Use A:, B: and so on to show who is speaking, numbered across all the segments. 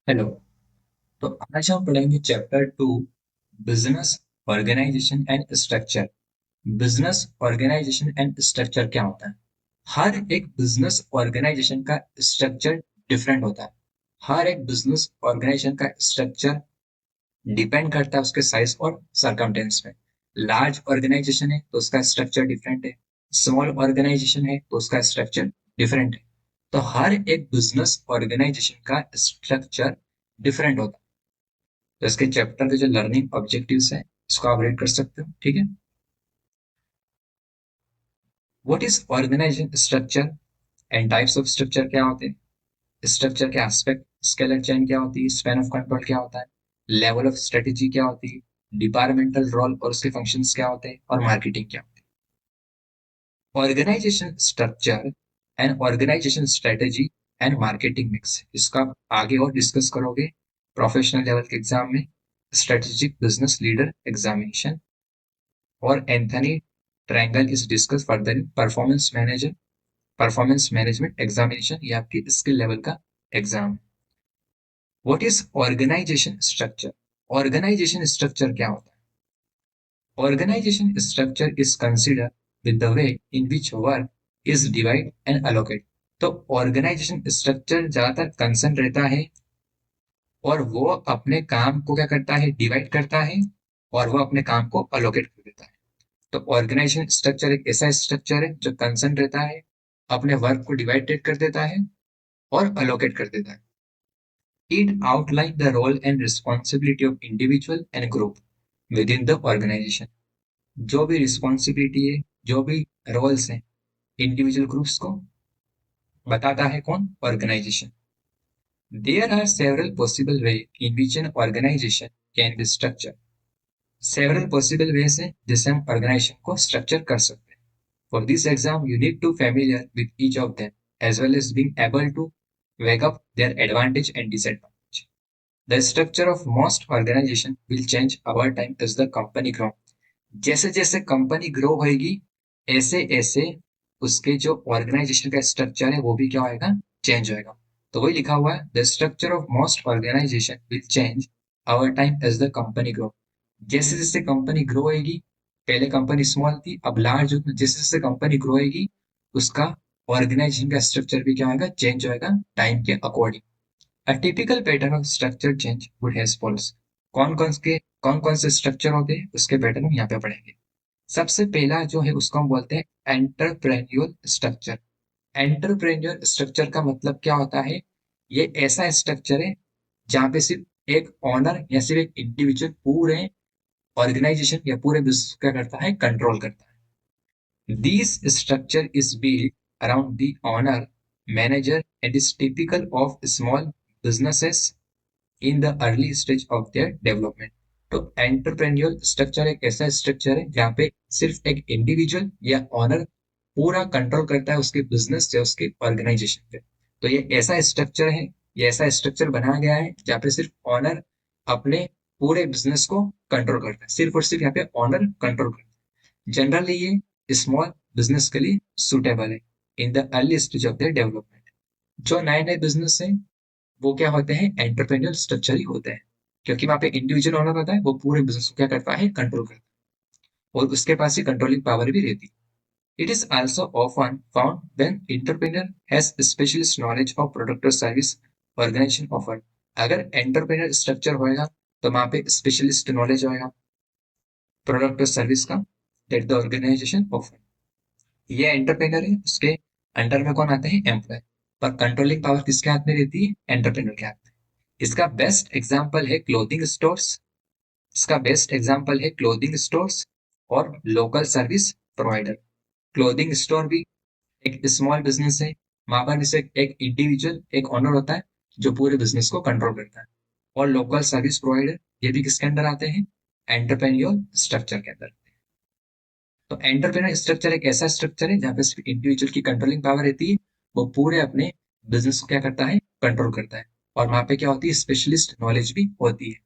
A: Hello. तो आज हम पढ़ेंगे chapter 2, business organisation and structure. Business organisation and structure क्या होता है? हर एक बिजनेस ऑर्गेनाइजेशन का स्ट्रक्चर डिफरेंट होता है। हर एक बिजनेस ऑर्गेनाइजेशन का स्ट्रक्चर डिपेंड करता है उसके साइज और सरकमटेंस पे। लार्ज ऑर्गेनाइजेशन है तो उसका स्ट्रक्चर डिफरेंट है, स्मॉल ऑर्गेनाइजेशन है तो उसका स्ट्रक्चर डिफरेंट है। तो हर एक बिजनेस ऑर्गेनाइजेशन का स्ट्रक्चर डिफरेंट होता है। तो इसके चैप्टर के जो लर्निंग ऑब्जेक्टिव्स हैं इसको आप रीड कर सकते हो, ठीक है। What is organisation structure and types of structure क्या होते हैं? स्ट्रक्चर के एस्पेक्ट, स्केलर चेन क्या होती है, स्पैन ऑफ कंट्रोल क्या होता है, लेवल ऑफ स्ट्रेटेजी क्या होती है, डिपार्टमेंटल रोल और उसके फंक्शंस क्या होते हैं, और मार्केटिंग क्या होती है। Organisation structure and organisation strategy and marketing mix, इसका आप आगे और डिस्कस करोगे प्रोफेशनल लेवल के एग्जाम में, स्ट्रेटेजिक बिजनेस लीडर एग्जामिनेशन। और Anthony triangle is discuss further in performance management examination. ये आपकी स्किल लेवल का एग्जाम है। What is organisation structure? Organisation structure क्या होता है? Organisation structure is consider with the way in which work is divide and allocate. तो organisation structure ज्यादातर concern रहता है और वो अपने काम को क्या करता है, डिवाइड करता है, और वो अपने काम को अलोकेट कर देता है। तो ऑर्गेनाइजेशन स्ट्रक्चर एक ऐसा स्ट्रक्चर है जो कंसर्न रहता है, अपने वर्क को डिवाइडेड कर देता है और अलोकेट कर देता है। It outline the role and responsibility of individual and group within the organisation. जो भी रिस्पॉन्सिबिलिटी है, जो भी रोल्स हैं इंडिविजुअल ग्रुप्स को, बताता है कौन? Organisation. There are several possible way in which an organisation can be structure. Several possible ways हैं जिससे हम ऑर्गेनाइजेशन को स्ट्रक्चर कर सकते हैं। For this exam, you need to familiar with each of them as well as being able to weigh up their advantage and disadvantage. The structure of most organization will change over time as the company grow. जैसे जैसे company grow होगी ऐसे ऐसे उसके जो organisation का structure है वो भी क्या होएगा? चेंज होएगा। तो वही लिखा हुआ है, the structure of most organisation will change over time as the company grow. जैसे जैसे कंपनी ग्रो होएगी, पहले कंपनी स्मॉल थी अब लार्ज होगी, जैसे जैसे कंपनी ग्रो होएगी उसका ऑर्गेनाइजेशन का स्ट्रक्चर भी क्या होगा? चेंज होएगा टाइम के according. A typical pattern of structure change would has follows। कौन कौन से स्ट्रक्चर होते हैं उसके पैटर्न हम यहाँ पे पढ़ेंगे। सबसे पहला जो है उसको हम बोलते हैं एंटरप्रेन्योर स्ट्रक्चर। एंटरप्रेन्योर स्ट्रक्चर का मतलब क्या होता है? ये ऐसा स्ट्रक्चर है जहाँ पे सिर्फ एक ऑनर या सिर्फ एक इंडिविजुअल पूरे ऑर्गेनाइजेशन या पूरे बिजनेस क्या करता है? कंट्रोल करता है। This structure is build around the owner manager and is typical of small businesses in the early stage of their development. तो एंटरप्रेन्योर स्ट्रक्चर एक ऐसा स्ट्रक्चर है जहाँ पे सिर्फ एक इंडिविजुअल या ऑनर पूरा कंट्रोल करता है उसके बिजनेस या उसके ऑर्गेनाइजेशन पे। तो ये ऐसा स्ट्रक्चर है, ये ऐसा स्ट्रक्चर बनाया गया है जहाँ पे सिर्फ ऑनर अपने पूरे बिजनेस को कंट्रोल करता है, सिर्फ और सिर्फ यहाँ पे ऑनर कंट्रोल करता है। जनरली ये स्मॉल बिजनेस के लिए सुटेबल है इन the early stage of their development. जो नए नए बिजनेस है वो क्या होते हैं? एंटरप्रेन्योर स्ट्रक्चर ही होते हैं, क्योंकि वहां पे इंडिविजुअल ओनर होता है, वो पूरे बिजनेस को क्या करता है? कंट्रोल करता है, और उसके पास ही कंट्रोलिंग पावर भी रहती है। It is also often found when entrepreneur has specialist knowledge of product और सर्विस ऑर्गेनाइजेशन ऑफर। अगर एंटरप्रेन्योर स्ट्रक्चर होएगा तो वहां पे स्पेशलिस्ट नॉलेज होएगा प्रोडक्ट और सर्विस का, दैट द ऑर्गेनाइजेशन ऑफर। ये एंटरप्रेन्योर है, उसके अंडर में कौन आते हैं? एम्प्लॉय। पर कंट्रोलिंग पावर किसके हाथ में रहती है? एंटरप्रेन्योर के हाथ में। इसका बेस्ट एग्जांपल है क्लोथिंग स्टोर्स। इसका बेस्ट एग्जांपल है क्लोथिंग स्टोर्स और local service provider. Clothing store भी एक स्मॉल बिजनेस है, वहां पर जैसे एक इंडिविजुअल एक ओनर होता है जो पूरे बिजनेस को कंट्रोल करता है। और लोकल सर्विस प्रोवाइडर ये भी किसके अंडर आते हैं? एंटरप्रेन्योर स्ट्रक्चर के अंदर। तो एंटरप्रेन्योर स्ट्रक्चर एक ऐसा स्ट्रक्चर है जहाँ पे सिर्फ इंडिविजुअल की कंट्रोलिंग पावर रहती है, वो पूरे अपने बिजनेस को क्या करता है? कंट्रोल करता है। और वहां पे क्या होती है? स्पेशलिस्ट नॉलेज भी होती है।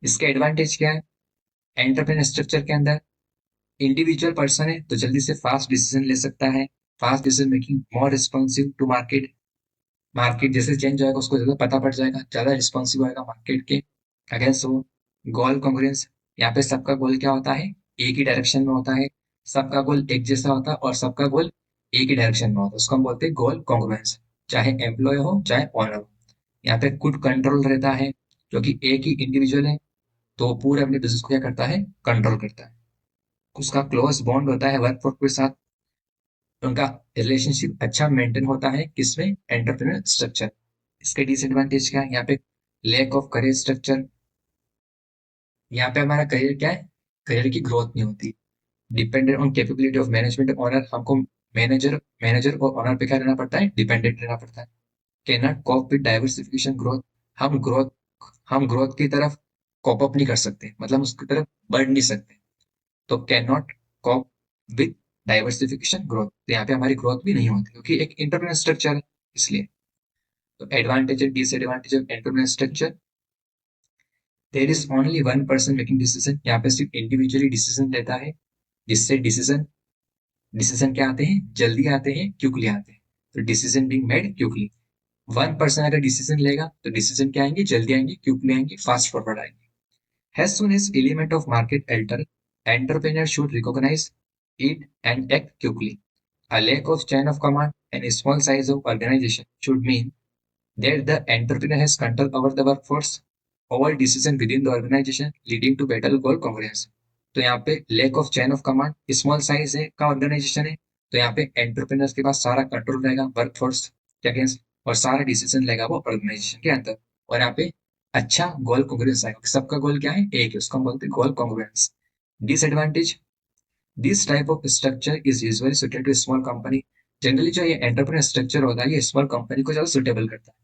A: इसके एडवांटेज क्या है? एंटरप्रेन्योर स्ट्रक्चर के अंदर इंडिविजुअल पर्सन है तो जल्दी से फास्ट डिसीजन ले सकता है, fast decision making, more responsive to market, market जैसे चेंज होगा उसको ज़्यादा पता पड़ जाएगा, ज़्यादा रिस्पॉन्सिव होएगा मार्केट के अगेंस्ट वो। गोल कॉन्ग्रुएंस, यहाँ पे सबका गोल क्या होता है, एक ही डायरेक्शन में होता है, सबका गोल एक जैसा होता है और सबका गोल एक ही डायरेक्शन में होता है, उसको हम बोलते हैं गोल कॉन्ग्रुएंस। चाहे एम्प्लॉय हो चाहे ओनर हो, यहाँ पे गुड कंट्रोल रहता है, क्योंकि एक ही इंडिविजुअल है तो वो पूरे अपने बिजनेस को क्या करता है, कंट्रोल करता है। उसका क्लोज बॉन्ड होता है वर्कफोर्स के साथ, उनका रिलेशनशिप अच्छा मेंटेन होता है किसमें, एंटरप्रेन्योर स्ट्रक्चर। इसके डिसएडवांटेज क्या है, यहाँ पे लैक ऑफ करियर स्ट्रक्चर, यहाँ पे हमारा करियर क्या है, करियर की ग्रोथ नहीं होती। Dependent on capability of management owner, हमको मैनेजर मैनेजर और ओनर पे क्या रहना पड़ता है, डिपेंडेंट रहना पड़ता है। Can not corp with diversification growth, हम ग्रोथ हम ग्रोथ की तरफ कॉप अप नहीं कर सकते, मतलब उसकी तरफ बढ़ नहीं सकते। तो can not corp with diversification growth, तो यहाँ पे हमारी ग्रोथ भी नहीं होती क्योंकि एक इंटरप्रेन्योर स्ट्रक्चर है इसलिए। तो advantage and disadvantage of entrepreneur structure, there is only one person making decision, यहाँ पे सिर्फ इंडिविजुअली डिसीजन लेता है, जिससे डिसीजन डिसीजन क्या आते हैं, जल्दी आते हैं, क्विकली आते हैं। तो decision being made quickly, one person अगर डिसीजन लेगा तो डिसीजन क्या आएंगे, जल्दी आएंगे, क्विकली आएंगे, फास्ट फॉरवर्ड आएंगे। As soon as element of market alter, entrepreneur should recognize it and act quickly. A lack of chain of command and a small size of organization should mean that the entrepreneur has control over the workforce, over decision within the organization, leading to better goal congruence. तो यहाँ पे lack of chain of command, small size है का organisation है, तो यहाँ पे entrepreneurs के पास सारा कंट्रोल रहेगा वर्कफोर्स के अगेंस्ट, और सारा डिसीजन लेगा वो ऑर्गेनाइजेशन के अंदर। और यहाँ पे अच्छा गोल कॉन्ग्रुएंस आएगा, सबका गोल क्या है, एक है, उसको हम बोलते हैं goal congruence. Disadvantage, this type of structure is usually suited to small company, generally जो ये एंटरप्रेन्योर स्ट्रक्चर होता है ये स्मॉल कंपनी को ज्यादा सुटेबल करता है।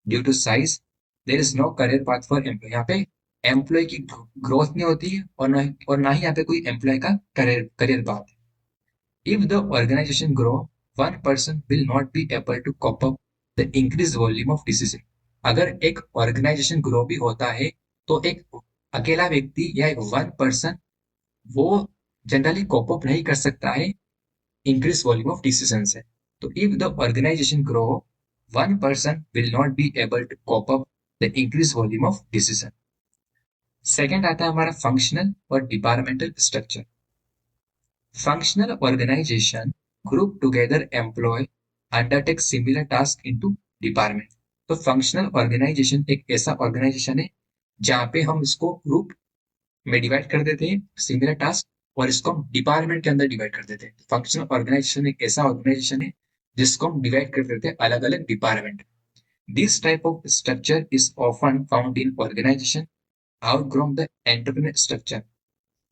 A: Due to size, there is no career path for employ, यहाँ पे एम्प्लॉय की ग्रोथ नहीं होती है और ना ही यहाँ पे कोई एम्प्लॉय का करियर करियर पाथ है। If the organisation grow, one person will not be able to cope up the increase volume of decision, अगर एक ऑर्गेनाइजेशन ग्रो भी होता है तो एक अकेला व्यक्ति या एक वन पर्सन वो जनरली कॉप अप नहीं कर सकता है increase volume of decisions है। तो if the organization grow, one person will not be able to cope up the increased volume of decision। Second आता है हमारा फंक्शनल और departmental structure. Functional organisation group together employ undertake similar task into department. तो functional organisation एक ऐसा organisation है जहाँ पे हम इसको ग्रुप में डिवाइड कर देते हैं सिमिलर टास्क, और इसको हम डिपार्टमेंट के अंदर डिवाइड कर देते हैं। फंक्शनल ऑर्गेनाइजेशन एक ऐसा ऑर्गेनाइजेशन है जिसको हम डिवाइड कर देते हैं अलग अलग department. This type of structure is often found in organisation outgrown the entrepreneur structure.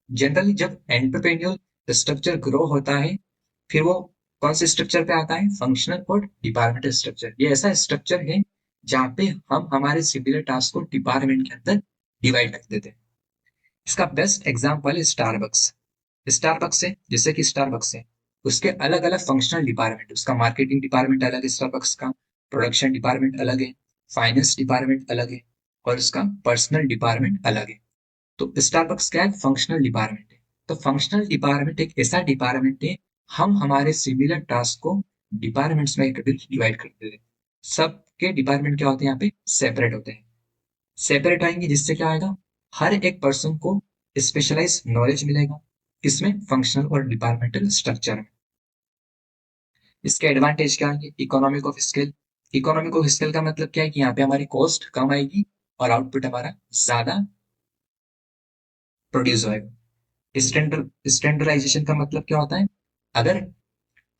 A: Generally जब एंटरप्रेन्योर स्ट्रक्चर ग्रो होता है फिर वो कौन से स्ट्रक्चर पे आता है, फंक्शनल और डिपार्टमेंटल स्ट्रक्चर। ये ऐसा स्ट्रक्चर है जहाँ पे हम हमारे सिमिलर टास्क को डिपार्टमेंट के अंदर डिवाइड कर देते हैं। इसका बेस्ट एग्जाम्पल है स्टारबक्स। स्टारबक्स है, जैसे कि स्टारबक्स है, उसके अलग अलग फंक्शनल डिपार्टमेंट, उसका मार्केटिंग डिपार्टमेंट अलग है, स्टारबक्स का प्रोडक्शन डिपार्टमेंट अलग है, फाइनेंस डिपार्टमेंट अलग है, और उसका पर्सनल डिपार्टमेंट अलग है। तो स्टारबक्स क्या है, फंक्शनल डिपार्टमेंट है। तो फंक्शनल डिपार्टमेंट एक ऐसा डिपार्टमेंट है, हम हमारे सिमिलर टास्क को डिपार्टमेंट्स में डिवाइड कर देते हैं। सबके डिपार्टमेंट क्या होते हैं, यहाँ पे सेपरेट होते हैं। सेपरेट आएंगे जिससे क्या आएगा, हर एक पर्सन को स्पेशलाइज नॉलेज मिलेगा, इसमें फंक्शनल और डिपार्टमेंटल स्ट्रक्चर में। इसके एडवांटेज क्या है, economic of scale. Economic of scale का मतलब क्या है कि यहाँ पे हमारी कॉस्ट कम आएगी और आउटपुट हमारा ज्यादा प्रोड्यूस होएगा। स्टैंडर्डाइजेशन का मतलब क्या होता है, अगर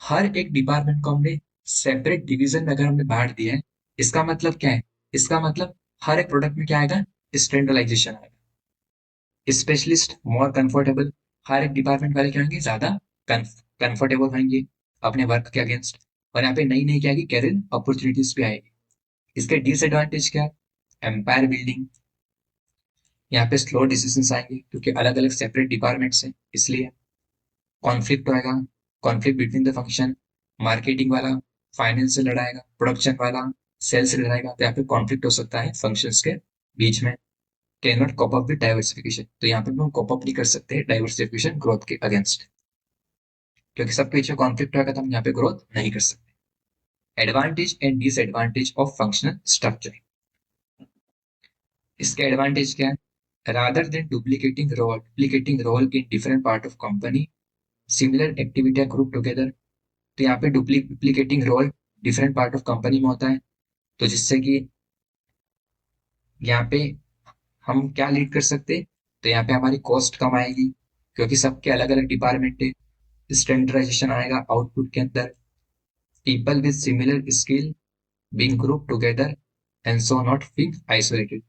A: हर एक डिपार्टमेंट को हमने सेपरेट डिवीजन में अगर हमने बांट दिया है, इसका मतलब क्या है, इसका मतलब हर एक प्रोडक्ट में क्या आएगा, स्टैंडर्डाइजेशन आएगा। स्पेशलिस्ट मोर कंफर्टेबल, हर एक डिपार्टमेंट वाले क्या होंगे, ज्यादा कंफर्टेबल होंगे अपने वर्क के अगेंस्ट, और यहाँ पे नई नई क्या आएगी, कैरियर अपॉर्चुनिटीज भी आएगी। इसके डिसएडवांटेज क्या है, एम्पायर बिल्डिंग, यहाँ पे स्लो डिसीजन आएंगे क्योंकि अलग अलग सेपरेट डिपार्टमेंट्स हैं इसलिए। कॉन्फ्लिक्ट होएगा, conflict between the function, marketing वाला फाइनेंस से लड़ाएगा, प्रोडक्शन वाला सेल्स से लड़ाएगा, तो यहाँ पे कॉन्फ्लिक्ट हो सकता है फंक्शंस के बीच में। Can not corp up with diversification, तो यहाँ पे हम कॉप अप नहीं कर सकते डाइवर्सिफिकेशन ग्रोथ के अगेंस्ट, क्योंकि सबके बीच में कॉन्फ्लिक्ट होगा तो हम यहाँ पे ग्रोथ नहीं कर सकते। Advantage and disadvantage of functional structure. इसके एडवांटेज क्या है? Rather than duplicating role in different part of company, similar activity group together. तो यहाँ पे duplicating role different part of company में होता है, तो जिससे कि यहाँ पे हम क्या लीड कर सकते हैं? तो यहाँ पे हमारी कॉस्ट कम आएगी, क्योंकि सबके अलग अलग डिपार्टमेंट है। स्टैंडर्डाइजेशन आएगा आउटपुट के अंदर। People with similar skill being group together and so not feel isolated.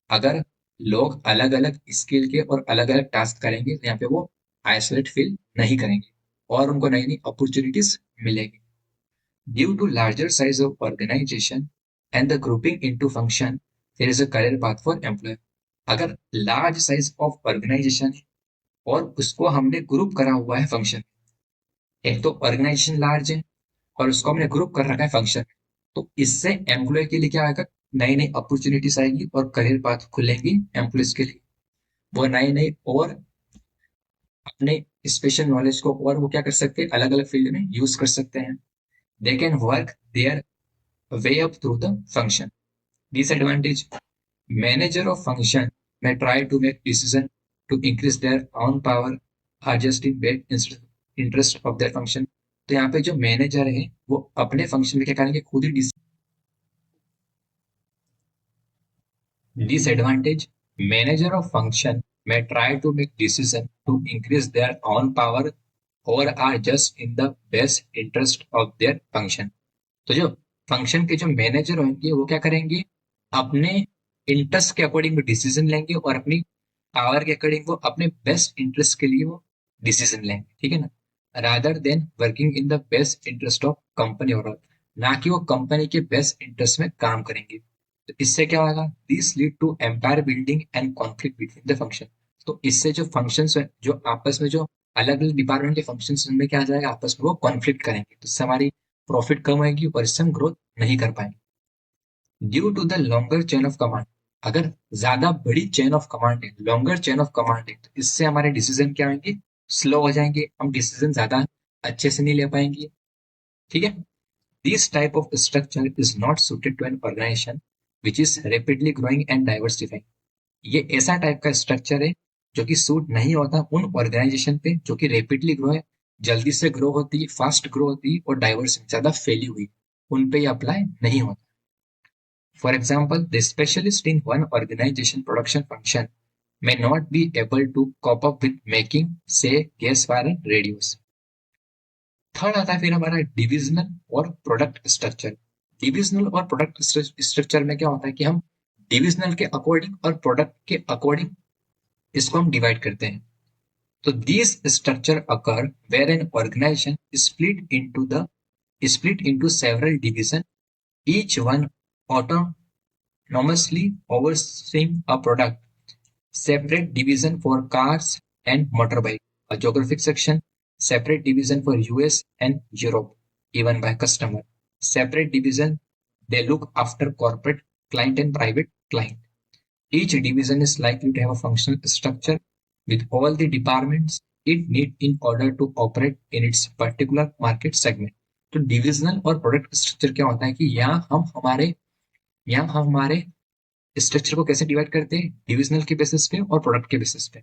A: अगर लोग अलग अलग स्किल के और अलग अलग टास्क करेंगे तो यहाँ पे वो आइसोलेट फील नहीं करेंगे और उनको नई नई अपॉर्चुनिटीज मिलेगी। Due to larger size of organisation and the grouping into function, there is a career path for employ. अगर लार्ज साइज ऑफ ऑर्गेनाइजेशन है और उसको हमने ग्रुप करा हुआ है फंक्शन, एक तो ऑर्गेनाइजेशन लार्ज है और उसको हमने ग्रुप कर रखा है फंक्शन, तो इससे एम्प्लॉय के लिए क्या आएगा? नई नई अपॉर्चुनिटीज आएगी और करियर पाथ खुलेंगी एम्प्लॉयज के लिए। वो नए नए और अपने स्पेशल नॉलेज को और वो क्या कर सकते हैं? अलग अलग फील्ड में यूज कर सकते हैं। They can work their way up through the function. Disadvantage, manager of function may try to make decision to increase their own power or just in best interest of their function। तो यहाँ पे जो manager है वो अपने function में क्या करेंगे? खुद ही disadvantage, manager of function may try to make decision to increase their own power or are just in the best interest of their function। तो जो फंक्शन के जो मैनेजर होंगे वो क्या करेंगे? अपने इंटरेस्ट के अकॉर्डिंग वो डिसीजन लेंगे और अपनी पावर के अकॉर्डिंग वो अपने बेस्ट इंटरेस्ट के लिए वो डिसीजन लेंगे, ठीक है ना? Rather than working in the best interest of company overall, ना कि वो कंपनी के बेस्ट इंटरेस्ट में काम करेंगे। तो इससे क्या होगा? This lead to empire building and conflict between the function. तो इससे जो फंक्शंस है, जो आपस में जो अलग अलग डिपार्टमेंट के फंक्शंस उनमें क्या आ जाएगा? आपस में वो कॉन्फ्लिक्ट करेंगे, तो इससे हमारी प्रॉफिट कम होगी और इससे हम ग्रोथ नहीं कर पाएंगे। Due to the longer chain of command, अगर ज्यादा बड़ी चेन ऑफ कमांड है, लॉन्गर चेन ऑफ कमांड है, तो इससे हमारे डिसीजन क्या होंगे? स्लो हो जाएंगे, हम डिसीजन ज्यादा अच्छे से नहीं ले पाएंगे, ठीक है? This type of structure is not suited to an organization which is rapidly growing and diversifying. ये ऐसा टाइप का स्ट्रक्चर है जो कि सूट नहीं होता उन ऑर्गेनाइजेशन पे जो कि रैपिडली ग्रो है, जल्दी से ग्रो होती है, फास्ट ग्रो होती है और डाइवर्स ज्यादा फैली हुई, उन पे ये अप्लाई नहीं होता। For example, the specialist in one organization production function may not be able to cope up with making, say, gas fired radios। Third आता है फिर हमारा डिविजनल और प्रोडक्ट स्ट्रक्चर। डिविजनल और प्रोडक्ट स्ट्रक्चर में क्या होता है कि हम डिविजनल के अकॉर्डिंग और प्रोडक्ट के अकॉर्डिंग इसको हम डिवाइड करते हैं। तो this structure occur where an organization split into several division, each one autonomously overseeing a product, separate division for cars and motorbike, a geographic section, separate division for US and Europe, even by customer, separate division they look after corporate client and private client। Each division is likely to have a functional structure with all the departments it need in order to operate in its particular market segment। तो divisional और product structure क्या होता है कि यहाँ हम हमारे structure को कैसे डिवाइड करते हैं? डिविजनल के बेसिस पे और प्रोडक्ट के बेसिस पे।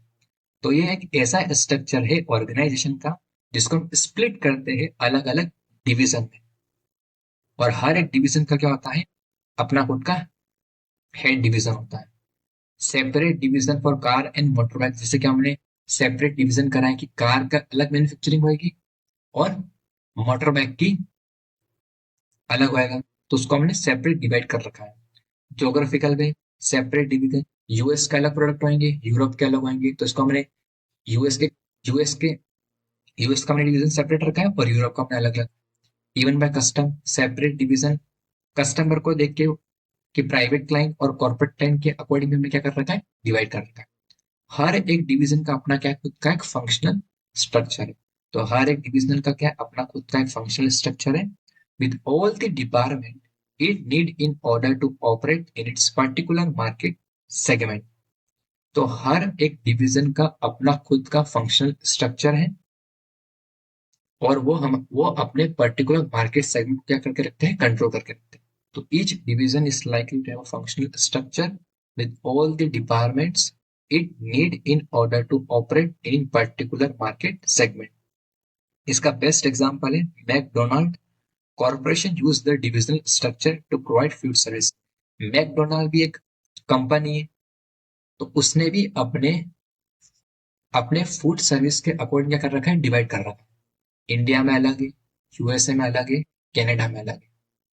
A: तो ये एक ऐसा स्ट्रक्चर है ऑर्गेनाइजेशन का जिसको हम स्प्लिट करते हैं अलग अलग डिविजन में, और हर एक डिविजन का क्या होता है? अपना खुद का हेड डिविजन होता है। Separate division for car and motorbike, जैसे कि हमने सेपरेट डिवीजन करा है कि कार का अलग मैन्युफैक्चरिंग होगी और मोटरबाइक की अलग होएगा, तो उसको हमने सेपरेट डिवाइड कर रखा है। ज्योग्राफिकल में सेपरेट डिवीजन, यूएस का अलग प्रोडक्ट होंगे, यूरोप के अलग होंगे, तो इसको हमने यूएस के यूएस के यूएस का हमने डिवीजन सेपरेट रखा है और यूरोप का अपने अलग अलग। Even bye custom separate division, customer को देख के कि प्राइवेट क्लाइंट और कॉर्पोरेट क्लाइंट के अकॉर्डिंग हमने क्या कर रखा है? डिवाइड कर रखा है। हर एक डिवीजन का अपना क्या खुद का एक फंक्शनल स्ट्रक्चर है। तो हर एक डिविजनल का क्या अपना खुद का एक फंक्शनल स्ट्रक्चर है with all the department it need in order to operate in its particular market segment. तो हर एक डिवीजन का अपना खुद का फंक्शनल स्ट्रक्चर है और वो अपने पर्टिकुलर मार्केट सेगमेंट क्या करके रखते हैं, कंट्रोल करके रखते हैं. तो each division is likely to have a functional structure with all the departments it need in order to operate in particular market segment. इसका बेस्ट एग्जांपल है McDonald corporation use the divisional structure to provide food service. McDonald भी एक company है, तो उसने भी अपने अपने फूड सर्विस के अकॉर्डिंग क्या कर रखा है, डिवाइड कर रखा है. इंडिया में अलग है, यूएसए में अलग है, कनाडा में अलग है.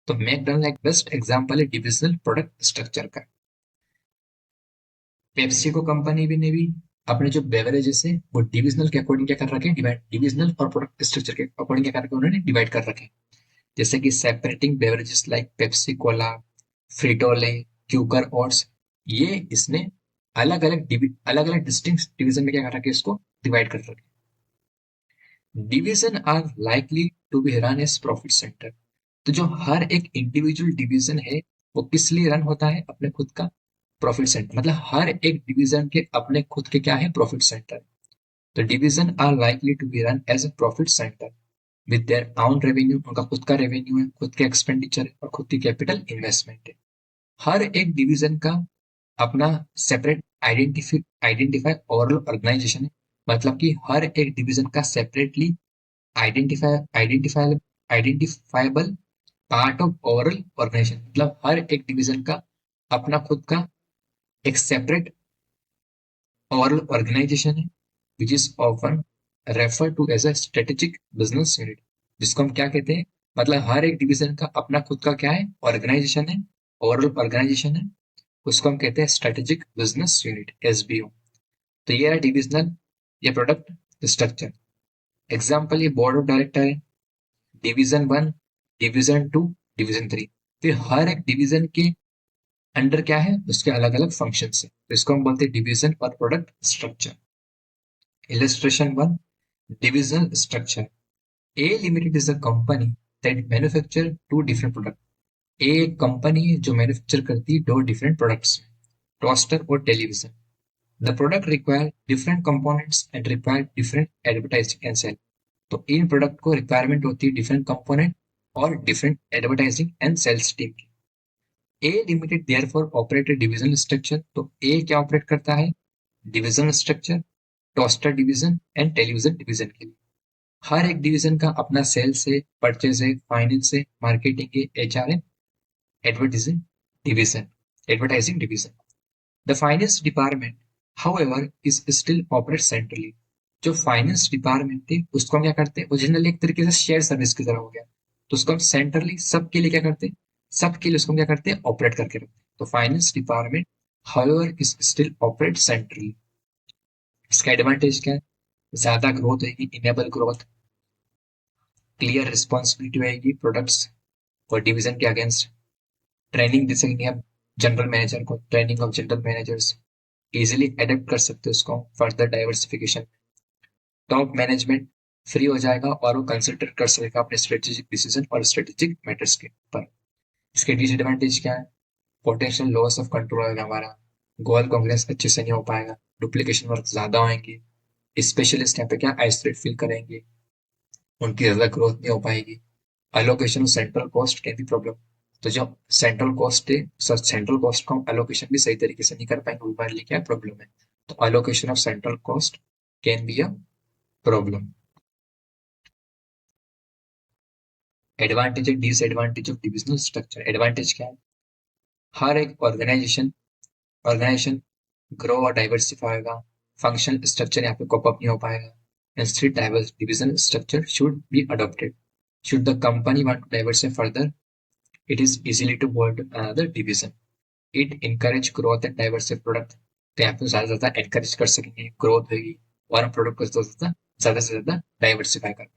A: तो मैकडोनल्ड एक बेस्ट एग्जांपल है डिविजनल प्रोडक्ट स्ट्रक्चर का. पेप्सिको कंपनी भी ने भी अपने जो बेवरेजेस है वो डिविजनल के अकॉर्डिंग क्या कर रखे हैं, डिवाइड डिविजनल और प्रोडक्ट स्ट्रक्चर के अकॉर्डिंग क्या कर रखे हैं, उन्होंने डिवाइड कर रखे हैं. जैसे कि separating beverages like Pepsi cola, Frito Lay, Quaker Oats, ये इसने अलग अलग डिस्टिंक्ट डिवीजन में क्या कर रखे हैं, इसको डिवाइड कर रखे. Division are likely to be run as profit centre. तो जो हर एक इंडिविजुअल डिवीजन है वो किस लिए रन होता है, अपने खुद का प्रॉफिट सेंटर. मतलब हर एक डिवीजन के अपने खुद के क्या है, प्रॉफिट सेंटर. तो division are likely to be run as a profit centre with their own revenue. उनका खुद का रेवेन्यू है, खुद के एक्सपेंडिचर है और खुद की कैपिटल इन्वेस्टमेंट है. हर एक डिवीजन का अपना सेपरेट आइडेंटिफाई ओवरऑल ऑर्गेनाइजेशन है. मतलब कि हर एक डिवीजन का separately identifiable part of overall organization. मतलब हर एक डिवीजन का अपना खुद का एक सेपरेट ओवरऑल ऑर्गेनाइजेशन है which is often refer to as a strategic business unit. जिसको हम क्या कहते हैं, मतलब हर एक डिवीजन का अपना खुद का क्या है, ऑर्गेनाइजेशन है, ओवरऑल ऑर्गेनाइजेशन है. उसको हम कहते हैं स्ट्रेटेजिक बिजनेस यूनिट, एसबीओ. तो ये है डिविजनल या प्रोडक्ट स्ट्रक्चर. एग्जाम्पल ये बोर्ड ऑफ डायरेक्टर है, division one, division two, division three. फिर हर एक डिवीजन के अंडर क्या है, उसके अलग अलग फंक्शन है. तो इसको हम बोलते हैं डिवीजन और product structure. Illustration one, divisional structure. A limited is a company that manufacture two different product. A एक कंपनी है जो मैन्युफैक्चर करती है दो डिफरेंट प्रोडक्ट्स, टोस्टर और television. The product require different components and require different advertising and sale. तो इन product को रिक्वायरमेंट होती है डिफरेंट कंपोनेंट और different advertising and sales team की. A limited therefore operate divisional structure. तो ए क्या ऑपरेट करता है, divisional structure, toaster division and television division के लिए. हर एक डिवीजन का अपना सेल्स है, परचेज है, फाइनेंस है, मार्केटिंग है, एचआर है, advertising division advertising division. The finance department however is still operate centrally. जो फाइनेंस डिपार्टमेंट थी उसको हम क्या करते हैं, वो जनरली एक तरीके से शेयर सर्विस की तरह हो गया. तो उसको हम सेंट्रली सबके लिए क्या करते हैं, सबके लिए उसको हम क्या करते हैं, ऑपरेट करके रखते हैं. तो finance department however is still operate centrally. इसका एडवांटेज क्या है, ज्यादा ग्रोथ होगी, इनेबल ग्रोथ, क्लियर रिस्पॉन्सिबिलिटी रहेगी प्रोडक्ट्स और डिवीजन के अगेंस्ट. ट्रेनिंग दे सकेंगे हम जनरल मैनेजर को, training of general managers, easily adapt कर सकते हो उसको further diversification. Top management free हो जाएगा और वो कंसंट्रेट कर सकेगा अपने स्ट्रेटेजिक डिसीजन और स्ट्रेटेजिक मैटर्स के ऊपर. इसके डिसएडवांटेज क्या है, पोटेंशियल लॉस ऑफ कंट्रोल होगा हमारा, गोल कॉन्फ्रेंस अच्छे से नहीं हो पाएगा, डुप्लीकेशन वर्क ज्यादा होंगे, स्पेशलिस्ट यहाँ पे क्या आइसोलेट फील करेंगे, उनकी ज्यादा ग्रोथ नहीं हो पाएगी. Allocation of central cost can B problem. तो जो सेंट्रल कॉस्ट है, सेंट्रल कॉस्ट का अलोकेशन भी सही तरीके से नहीं कर पाएंगे, वो हमारे लिए क्या प्रॉब्लम है. तो allocation of central cost can be a problem. Advantage and disadvantage of divisional structure. Advantage क्या है, हर एक ऑर्गेनाइजेशन ग्रो और डाइवर्सिफाई होगा, फंक्शनल स्ट्रक्चर यहाँ पे कॉप अप नहीं हो पाएगा. Instead diverse divisional structure should be adopted. Should the company want to diversify further, it is easily to board another division. It encourage growth and diversity product. तो यहाँ पे ज्यादा से ज्यादा एनकरेज कर सकेंगे, ग्रोथ होगी और हम प्रोडक्ट को ज्यादा से ज्यादा डाइवर्सिफाई कर,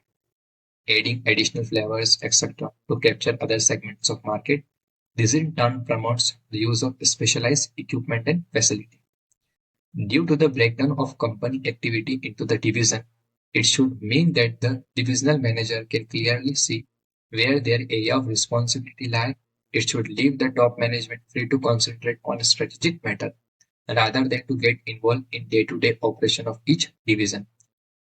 A: adding additional flavors, etc. to capture other segments of market. This in turn promotes the use of specialized equipment and facility. Due to the breakdown of company activity into the division, it should mean that the divisional manager can clearly see where their area of responsibility lies. It should leave the top management free to concentrate on a strategic matter rather than to get involved in day-to-day operation of each division.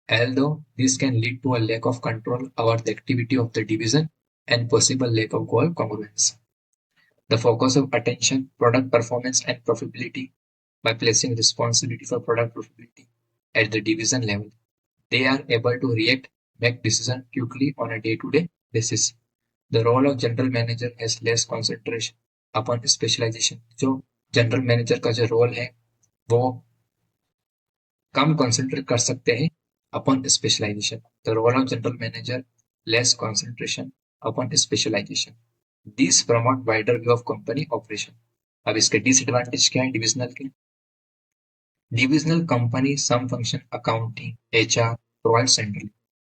A: although this can lead to a lack of control over the activity of the division and possible lack of goal congruence. The focus of attention, product performance, and profitability by placing responsibility for product profitability at the division level. They are able to react, make decisions quickly on a day-to-day basis. The role of general manager has less concentration upon specialization. जो general manager का जो role है वो कम concentrate कर सकते हैं upon specialisation. The role of general manager less concentration upon specialisation. This promote wider view of company operation. अब इसके डिसएडवांटेज क्या है डिविजनल के? Divisional company some function accounting HR provide centrally.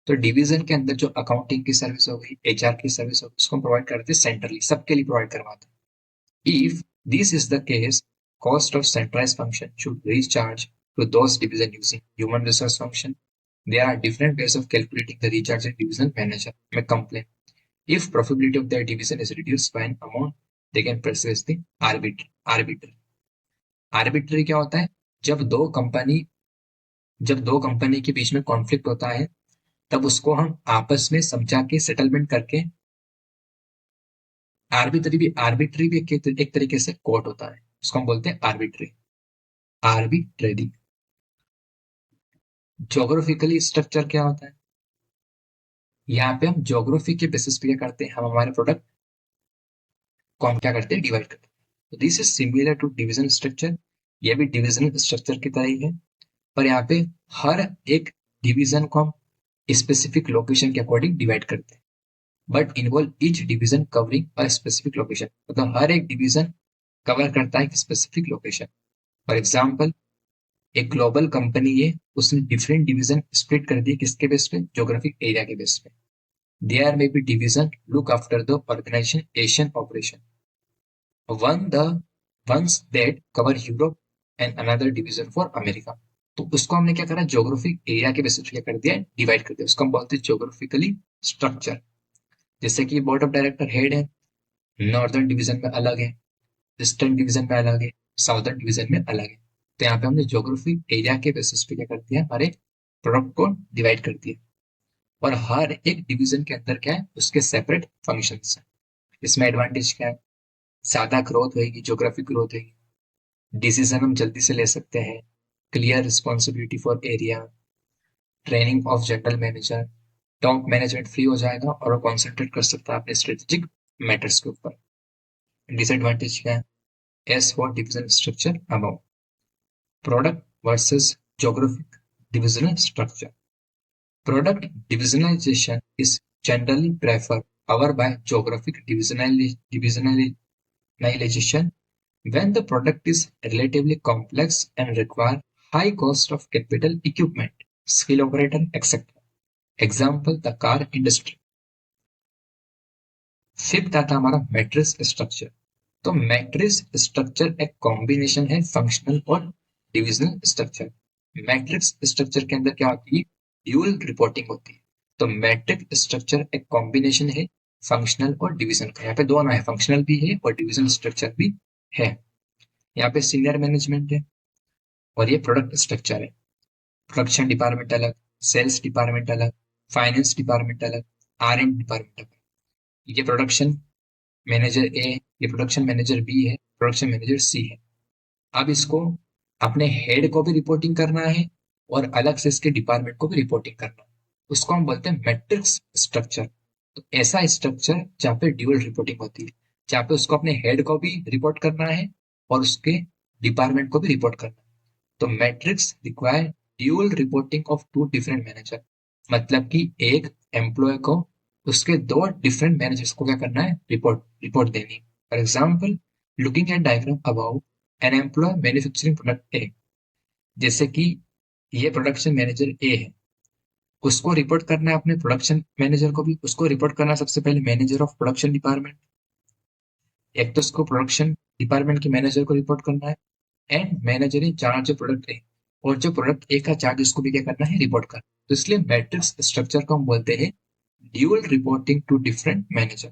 A: तो डिवीजन के अंदर जो अकाउंटिंग की सर्विस होगी, एचआर की सर्विस होगी, उसको प्रोवाइड करते हैं सेंट्रली, सबके लिए प्रोवाइड करवाते हैं. If this is the case, cost of centralized function should recharge to those division using human resource function. There are different ways of calculating the recharge and division manager may complain. If profitability of their division is reduced by an amount, they can pursue the arbitrary. Arbitrary क्या होता है? जब दो company के बीच में conflict होता है तब उसको हम आपस में समझा के सेटलमेंट करके आर्बिट्री भी एक तरीके से कोर्ट होता है, उसको हम बोलते हैं आर्बिट्रेरी. ज्योग्राफिकली स्ट्रक्चर क्या होता है? यहाँ पे हम ज्योग्राफी के बेसिस पे क्या करते हैं, हम हमारे प्रोडक्ट को हम क्या करते हैं, डिवाइड करते हैं. This is similar to division structure. ये भी डिविजन स्ट्रक्चर की तरह ही है, पर यहाँ पे हर एक डिवीजन को हम स्पेसिफिक लोकेशन के अकॉर्डिंग डिवाइड करते हैं. But involve each division covering a specific location. मतलब हर एक डिवीजन कवर करता है एक स्पेसिफिक लोकेशन. फॉर एग्जाम्पल, एक ग्लोबल कंपनी है, उसने डिफरेंट डिवीजन स्प्लिट कर दिए किसके बेस पे, ज्योग्राफिक एरिया के बेस पे. There may be division look after the organization Asian operation, once that cover Europe and another division for America. तो उसको हमने क्या करा, ज्योग्राफिक एरिया के बेसिस पे क्या कर दिया, डिवाइड कर दिया. उसको हम बोलते हैं ज्योग्राफिकली स्ट्रक्चर. जैसे कि बोर्ड ऑफ डायरेक्टर हेड है, नॉर्दर्न डिवीजन में अलग है, ईस्टर्न डिवीजन में अलग है, साउदर्न डिवीजन में अलग है. तो यहाँ पे हमने ज्योग्राफिक एरिया के बेसिस पे क्या कर दिया, हमारे प्रोडक्ट को डिवाइड कर दिया. और हर एक डिवीजन के अंदर क्या है, उसके सेपरेट फंक्शंस हैं. इसमें एडवांटेज क्या है, ज्यादा ग्रोथ होगी, ज्योग्राफिक ग्रोथ होगी, डिसीजन हम जल्दी से ले सकते हैं, clear responsibility for area, training of general manager, top management free हो जाएगा और वो कॉन्सेंट्रेट कर सकता है अपने स्ट्रेटेजिक मैटर्स के ऊपर. डिसएडवांटेज क्या है, as for division structure above. Product versus geographic divisional structure. Product divisionalization is generally preferred over by geographic divisionalization when the product is relatively complex and require high cost of capital equipment, skill operator, etc. Example, the car industry. Fifth आता हमारा matrix structure. तो matrix structure एक combination है functional और divisional structure. Matrix structure के अंदर क्या होती है, ड्यूअल रिपोर्टिंग होती है. तो मैट्रिक्स स्ट्रक्चर एक कॉम्बिनेशन है फंक्शनल और डिविजन का. यहाँ पे दोनों है, फंक्शनल भी है और डिविजनल स्ट्रक्चर भी है. यहाँ पे सीनियर मैनेजमेंट है और ये प्रोडक्ट स्ट्रक्चर है. प्रोडक्शन डिपार्टमेंट अलग, सेल्स डिपार्टमेंट अलग, फाइनेंस डिपार्टमेंट अलग, R&D डिपार्टमेंट अलग. ये प्रोडक्शन मैनेजर ए, ये प्रोडक्शन मैनेजर बी है, प्रोडक्शन मैनेजर सी है. अब इसको अपने हेड को भी रिपोर्टिंग करना है और अलग से इसके डिपार्टमेंट को भी रिपोर्टिंग करना है. उसको हम बोलते हैं मैट्रिक्स स्ट्रक्चर. तो ऐसा स्ट्रक्चर जहाँ पे ड्यूअल रिपोर्टिंग होती है, जहाँ पे उसको अपने हेड को भी रिपोर्ट करना है और उसके डिपार्टमेंट को भी रिपोर्ट करना है. तो matrix require dual reporting of two different manager. मतलब कि एक एम्प्लॉय को उसके दो डिफरेंट मैनेजर्स को क्या करना है, रिपोर्ट देनी. For example, looking at diagram about an employee manufacturing product A. जैसे कि ये प्रोडक्शन मैनेजर ए है, उसको रिपोर्ट करना है अपने प्रोडक्शन मैनेजर को भी. उसको रिपोर्ट करना सबसे पहले मैनेजर ऑफ प्रोडक्शन डिपार्टमेंट. एक तो उसको प्रोडक्शन डिपार्टमेंट के मैनेजर को रिपोर्ट करना है and manager in charge product ए, और जो प्रोडक्ट ए का चार्ज उसको भी क्या करना है, रिपोर्ट करना. तो इसलिए मैट्रिक्स स्ट्रक्चर को हम बोलते हैं dual reporting to different manager.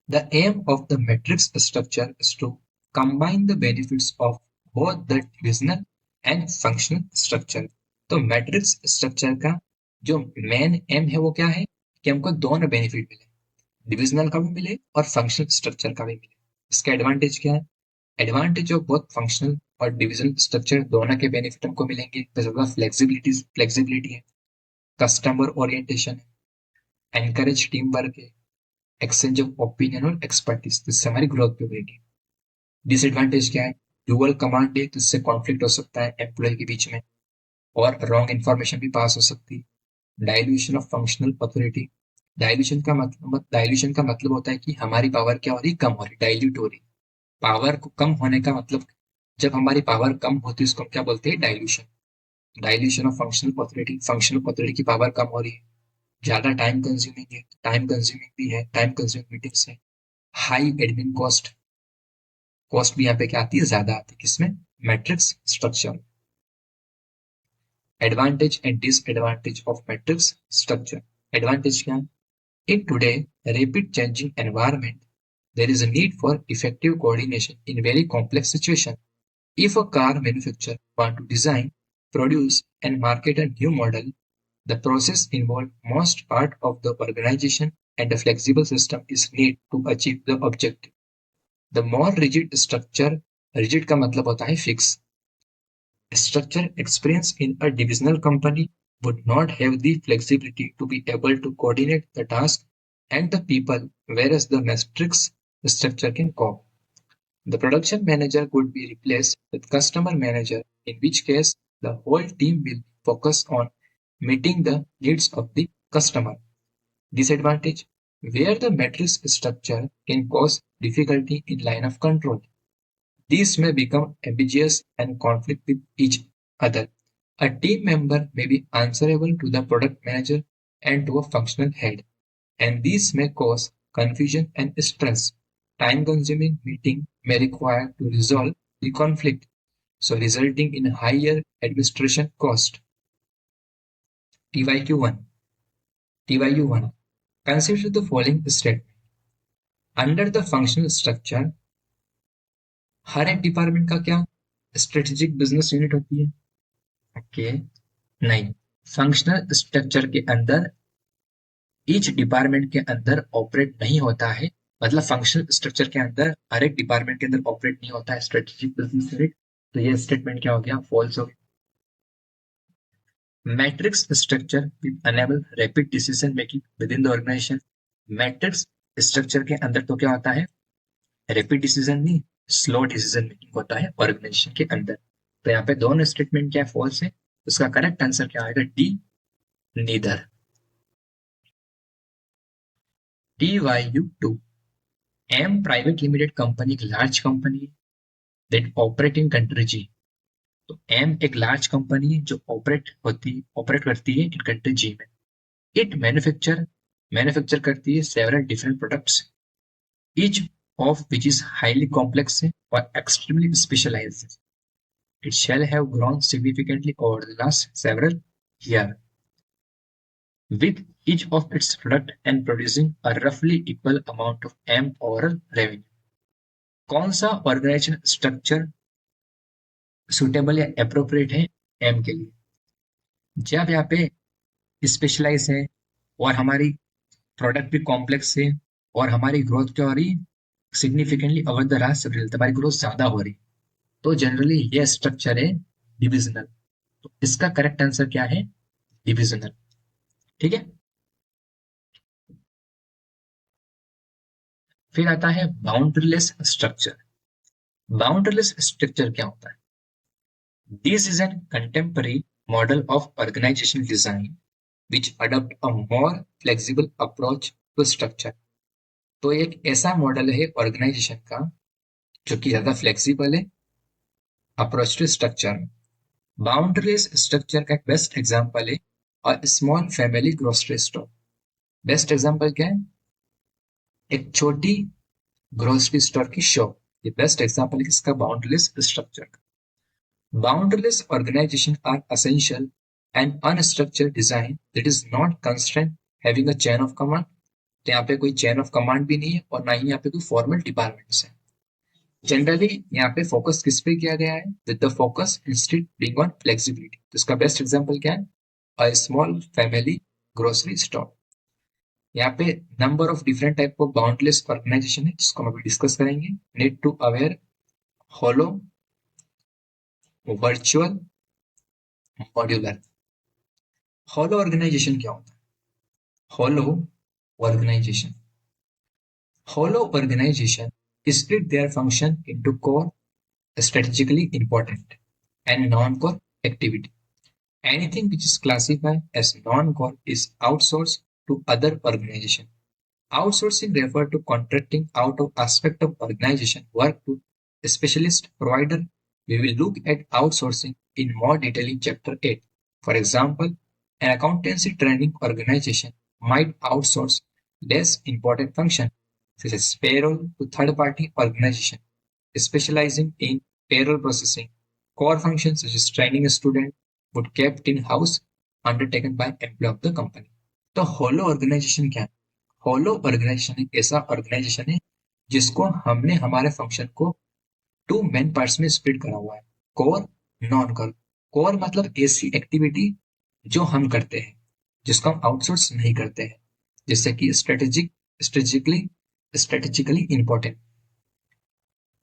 A: The aim of the matrix structure is to combine the benefits of both the divisional and functional structure. तो मैट्रिक्स स्ट्रक्चर का जो मेन एम है वो क्या है कि हमको दोनों बेनिफिट मिले, डिविजनल का भी मिले और फंक्शनल स्ट्रक्चर का भी मिले। इसका एडवांटेज क्या है? एडवांटेज ऑफ बोथ फंक्शनल और डिविजनल स्ट्रक्चर दोनों के बेनिफिट हमको मिलेंगे। तो ज्यादा फ्लेक्सिबिलिटी है, कस्टमर ओरिएंटेशन है, एनकरेज टीम वर्क है, एक्सचेंज ऑफ ओपिनियन और एक्सपर्टीज, जिससे हमारी ग्रोथ भी होगी। डिसएडवांटेज क्या है? डुअल कमांड है, तो इससे कॉन्फ्लिक्ट हो सकता है एम्प्लॉय के बीच में और रॉन्ग इन्फॉर्मेशन भी पास हो सकती है। Dilution of functional authority, dilution का मतलब होता है कि हमारी पावर क्या हो रही, कम हो रही, डाइल्यूट हो रही। पावर को कम होने का मतलब, जब हमारी पावर कम होती है उसको हम क्या बोलते हैं, dilution. Dilution of functional authority की पावर कम हो रही है, ज्यादा टाइम कंज्यूमिंग भी है, टाइम कंज्यूमिंग मीटिंग्स है। हाई एडमिन कॉस्ट भी यहाँ पे क्या आती है, ज्यादा आती है किसमें, matrix structure. Advantage and disadvantage of matrix structure. Advantage क्या है? In today rapid changing environment, there is a need for effective coordination in very complex situations. If a car manufacturer want to design, produce, and market a new model, the process involves most part of the organization and a flexible system is needed to achieve the objective. The more rigid structure, rigid का मतलब होता है fix, structure experienced in a divisional company would not have the flexibility to be able to coordinate the task and the people, whereas the matrix structure can cope. The production manager could be replaced with customer manager, in which case the whole team will focus on meeting the needs of the customer. Disadvantage: where the matrix structure can cause difficulty in line of control. These may become ambiguous and conflict with each other. A team member may be answerable to the product manager and to a functional head, and these may cause confusion and stress. Time-consuming meeting may require to resolve the conflict, so resulting in higher administration cost. TYQ 1. TYU 1. Consider the following statement. Under the functional structure, हर एक department का क्या strategic business unit होती है? Okay, नहीं। Functional structure के अंदर each department के अंदर ऑपरेट नहीं होता है, मतलब फंक्शनल स्ट्रक्चर के अंदर हर एक डिपार्टमेंट के अंदर ऑपरेट नहीं होता है स्ट्रेटेजिक बिजनेस यूनिट। तो ये स्टेटमेंट क्या हो गया, फॉल्स हो गया। Matrix structure will enable rapid decision making within the organization. Matrix structure के अंदर तो क्या होता है, रैपिड डिसीजन नहीं, स्लो डिसीजन मेकिंग होता है ऑर्गेनाइजेशन के अंदर। तो यहाँ पे दोनों स्टेटमेंट क्या है, फॉल्स है। उसका करेक्ट आंसर क्या आएगा, D, neither. TYU2. M private limited company एक लार्ज कंपनी है दैट ऑपरेट इन कंट्री जी। तो M एक लार्ज कंपनी है जो ऑपरेट करती है इन कंट्री जी में। इट मैन्युफैक्चर करती है several different products, each of which is highly complex और extremely specialised. It shall have grown significantly over the last several years, with each of its product and producing a roughly equal amount of M overall revenue. कौन सा organisation structure suitable या appropriate है M के लिए? जब यहाँ पे specialise है और हमारी प्रोडक्ट भी कॉम्प्लेक्स है और हमारी ग्रोथ क्या हो रही, significantly over the last several, हमारी ग्रोथ ज्यादा हो रही, तो जनरली ये स्ट्रक्चर है डिविजनल। तो इसका करेक्ट आंसर क्या है, डिविजनल। ठीक है, फिर आता है बाउंड्रीलेस स्ट्रक्चर। बाउंड्रीलेस स्ट्रक्चर क्या होता है? This is an contemporary model of organization design which adopt a more flexible approach to structure. तो एक ऐसा मॉडल है ऑर्गेनाइजेशन का जो कि ज्यादा फ्लेक्सिबल है approach to structure. Boundaryless structure का एक बेस्ट एग्जांपल है और small family grocery store. Best example क्या है, एक छोटी ग्रोसरी स्टोर की शॉप। ये बेस्ट एग्जांपल है किसका, बाउंड्रीलेस स्ट्रक्चर का। Boundaryless organization are essential and unstructured design that is not constrained having a chain of command। तो यहाँ पे कोई चेन ऑफ कमांड भी नहीं है और ना ही यहाँ पे कोई फॉर्मल डिपार्टमेंट्स है। जनरली यहाँ पे फोकस किस पे किया गया है, with the focus instead being on flexibility. तो इसका बेस्ट एग्जांपल क्या है, a small family grocery store. यहाँ पे number of different type of boundless organization है जिसको हम अभी डिस्कस करेंगे। Need to aware, hollow, virtual, modular. Hollow organization क्या होता है? होलो organization. Hollow organization split their function into core, strategically important, and non-core activity. Anything which is classified as non-core is outsourced to other organization. Outsourcing refers to contracting out of aspect of organization work to a specialist provider. We will look at outsourcing in more detail in chapter 8. For example, an accountancy training organization might outsource less important function such as payroll to third-party organization specializing in payroll processing. Core functions such as training a student would kept in-house undertaken by employee of the company. तो होलो organization क्या है? होलो organisation एक ऐसा organisation है जिसको हमने हमारे function को टू मेन पार्ट्स में स्प्लिट करा हुआ है, कोर, नॉन कोर। कोर मतलब ऐसी एक्टिविटी जो हम करते हैं जिसको हम आउटसोर्स नहीं करते हैं, जैसे कि स्ट्रेटेजिकली स्ट्रेटेजिकली इंपॉर्टेंट।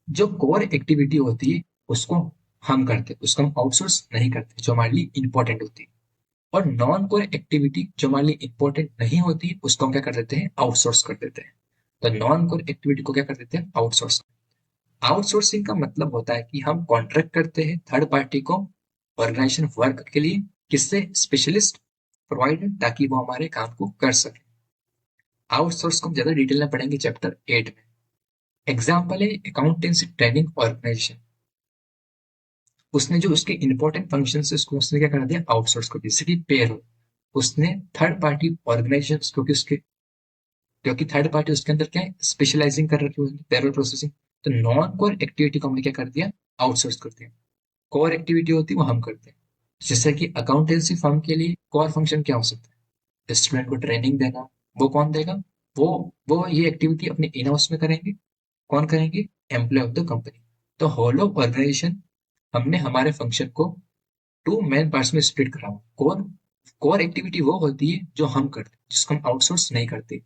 A: जो कोर एक्टिविटी होती है उसको हम करते हैं, उसको हम आउटसोर्स नहीं करते, जो हमारे लिए इंपॉर्टेंट होती है। और नॉन कोर एक्टिविटी जो हमारे लिए इंपॉर्टेंट नहीं होती है उसको हम क्या कर देते हैं, आउटसोर्स कर देते हैं। तो नॉन कोर एक्टिविटी को क्या कर देते हैं, आउटसोर्स। आउटसोर्सिंग का मतलब होता है कि हम कॉन्ट्रैक्ट करते हैं थर्ड पार्टी को ऑर्गेनाइजेशन वर्क के लिए, किससे, स्पेशलिस्ट प्रोवाइडर, ताकि वो हमारे काम को कर सके। आउटसोर्स को हम ज्यादा डिटेल में पढ़ेंगे चैप्टर 8 में। एग्जाम्पल है अकाउंटेंसी ट्रेनिंग ऑर्गेनाइजेशन। उसने जो उसके इंपॉर्टेंट फंक्शन है उसको उसने क्या कर दिया, आउटसोर्स कर दिया। जैसे कि पेरोल, उसने थर्ड पार्टी ऑर्गेनाइजेशन, क्योंकि उसके क्योंकि थर्ड पार्टी उसके अंदर क्या है, स्पेशलाइजिंग कर रखी है पेरोल प्रोसेसिंग। तो नॉन कोर एक्टिविटी को हमने क्या कर दिया, आउटसोर्स कर दिया। कोर एक्टिविटी होती है वो हम करते हैं। जैसे कि अकाउंटेंसी फर्म के लिए कोर फंक्शन क्या हो सकता है, स्टूडेंट को ट्रेनिंग देना। वो कौन देगा, वो वो ये एक्टिविटी अपने इन हाउस में करेंगे। कौन करेंगे, एम्प्लॉय ऑफ द कंपनी। तो होल ऑफ ऑर्गेनाइजेशन हमने हमारे फंक्शन को टू मेन पार्ट्स में स्प्लिट करा हुआ। कोर कोर एक्टिविटी वो होती है जो हम करते हैं, जिसको हम आउटसोर्स नहीं करते।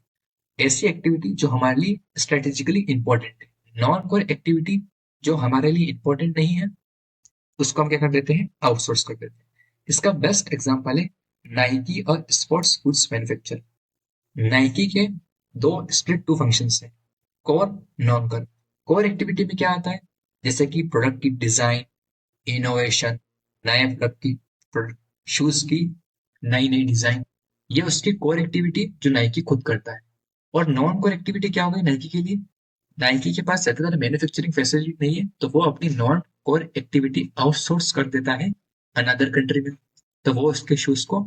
A: ऐसी एक्टिविटी जो हमारे लिए स्ट्रेटेजिकली इंपॉर्टेंट है। नॉन कोर एक्टिविटी जो हमारे लिए इंपॉर्टेंट नहीं है उसको हम क्या कर देते हैं, आउटसोर्स कर देते हैं। इसका बेस्ट एग्जांपल है नाइकी और स्पोर्ट्स गुड्स मैन्युफैक्चर। नाइकी के दो स्प्लिट टू फंक्शंस हैं, core, non core. Core activity में क्या आता है, जैसे कि प्रोडक्ट की डिजाइन, इनोवेशन, नए प्रोडक्ट की, शूज की नई नई डिजाइन, ये उसकी कोर एक्टिविटी जो नाइकी खुद करता है। और नॉन कोर एक्टिविटी क्या होगी नाइकी के लिए, नाइकी के पास ज्यादा मैन्युफैक्चरिंग फैसिलिटी नहीं है, तो वो अपनी नॉन कोर एक्टिविटी आउटसोर्स कर देता है अनदर कंट्री में। तो वो उसके शूज को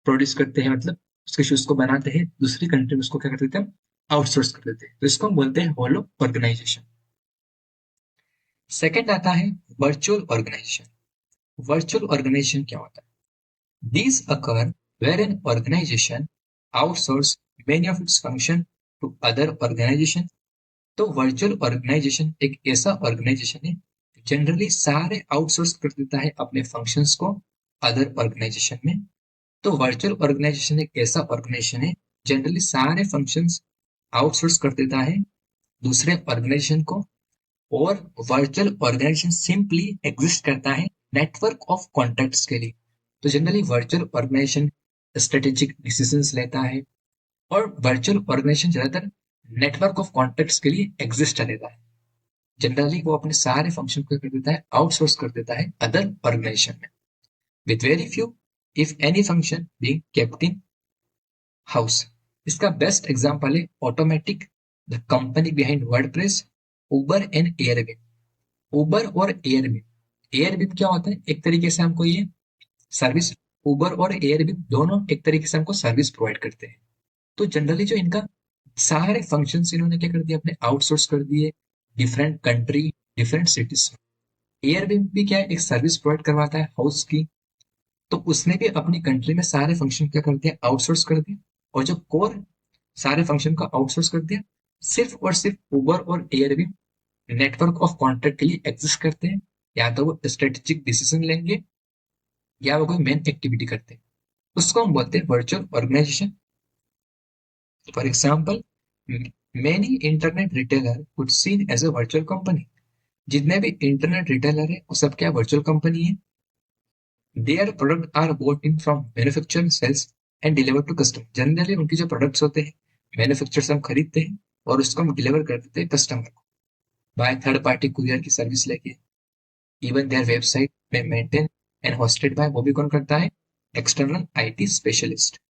A: प्रोड्यूस करते हैं, मतलब उसके शूज को बनाते हैं दूसरी कंट्री में, उसको क्या कर देते हैं, आउटसोर्स कर देते हैं। तो इसको हम बोलते हैं होलो ऑर्गेनाइजेशन। सेकंड आता है वर्चुअल ऑर्गेनाइजेशन। वर्चुअल ऑर्गेनाइजेशन क्या होता है, these occur where an organization outsource many of its function to other organization। तो वर्चुअल ऑर्गेनाइजेशन एक ऐसा ऑर्गेनाइजेशन है जनरली सारे आउटसोर्स कर देता है अपने फंक्शंस को अदर ऑर्गेनाइजेशन में। तो वर्चुअल ऑर्गेनाइजेशन एक ऐसा ऑर्गेनाइजेशन है जनरली सारे फंक्शंस आउटसोर्स कर देता है दूसरे ऑर्गेनाइजेशन को। और वर्चुअल ऑर्गेनाइजेशन सिंपली एग्जिस्ट करता है नेटवर्क ऑफ कॉन्टैक्ट्स के लिए। तो generally virtual organization strategic decisions लेता है, और वर्चुअल ऑर्गेनाइजेशन ज्यादातर नेटवर्क ऑफ कॉन्टैक्ट्स के लिए एग्जिस्ट रहता है। जनरली वो अपने सारे फंक्शन को कर देता है, आउटसोर्स कर देता है अदर ऑर्गेनाइजेशन में, with very few if any function being kept in house. इसका बेस्ट एग्जांपल है Automattic, the company behind WordPress, Uber and Airbnb. Uber और एयरबिन, एयरबिन क्या होता है, एक तरीके से हमको ये सर्विस, उबर और एयरबिन दोनों एक तरीके से हमको सर्विस प्रोवाइड करते हैं। तो जनरली जो इनका सारे फंक्शंस इन्होंने क्या कर दिया, अपने आउटसोर्स कर दिए डिफरेंट कंट्री, डिफरेंट सिटीज में। एयरबिन भी क्या है, एक सर्विस प्रोवाइड करवाता है हाउस की, तो उसने भी अपनी कंट्री में सारे फंक्शन क्या कर दिया, आउटसोर्स कर दिया। और जो कोर सारे फंक्शन को आउटसोर्स कर दिया, सिर्फ और सिर्फ उबर और एयरबिन नेटवर्क ऑफ कॉन्ट्रैक्ट के लिए एग्जिस्ट करते हैं, या तो वो स्ट्रेटेजिक डिसीजन लेंगे या वो कोई मेन एक्टिविटी करते हैं, उसको हम बोलते हैं virtual organization. For example, many internet retailer would seen as a virtual company. जितने भी इंटरनेट रिटेलर है वो सब क्या वर्चुअल कंपनी है। Their product are bought in from manufacturer sales and deliver to customer. Generally उनके जो प्रोडक्ट्स होते हैं मैन्युफैक्चर से हम खरीदते हैं और उसको हम डिलीवर कर देते हैं कस्टमर को बाय थर्ड पार्टी कुरियर की सर्विस लेके। इवन देयर वेबसाइट में मेंटेन एंड होस्टेड बाय, वो भी कौन करता है, external IT specialist.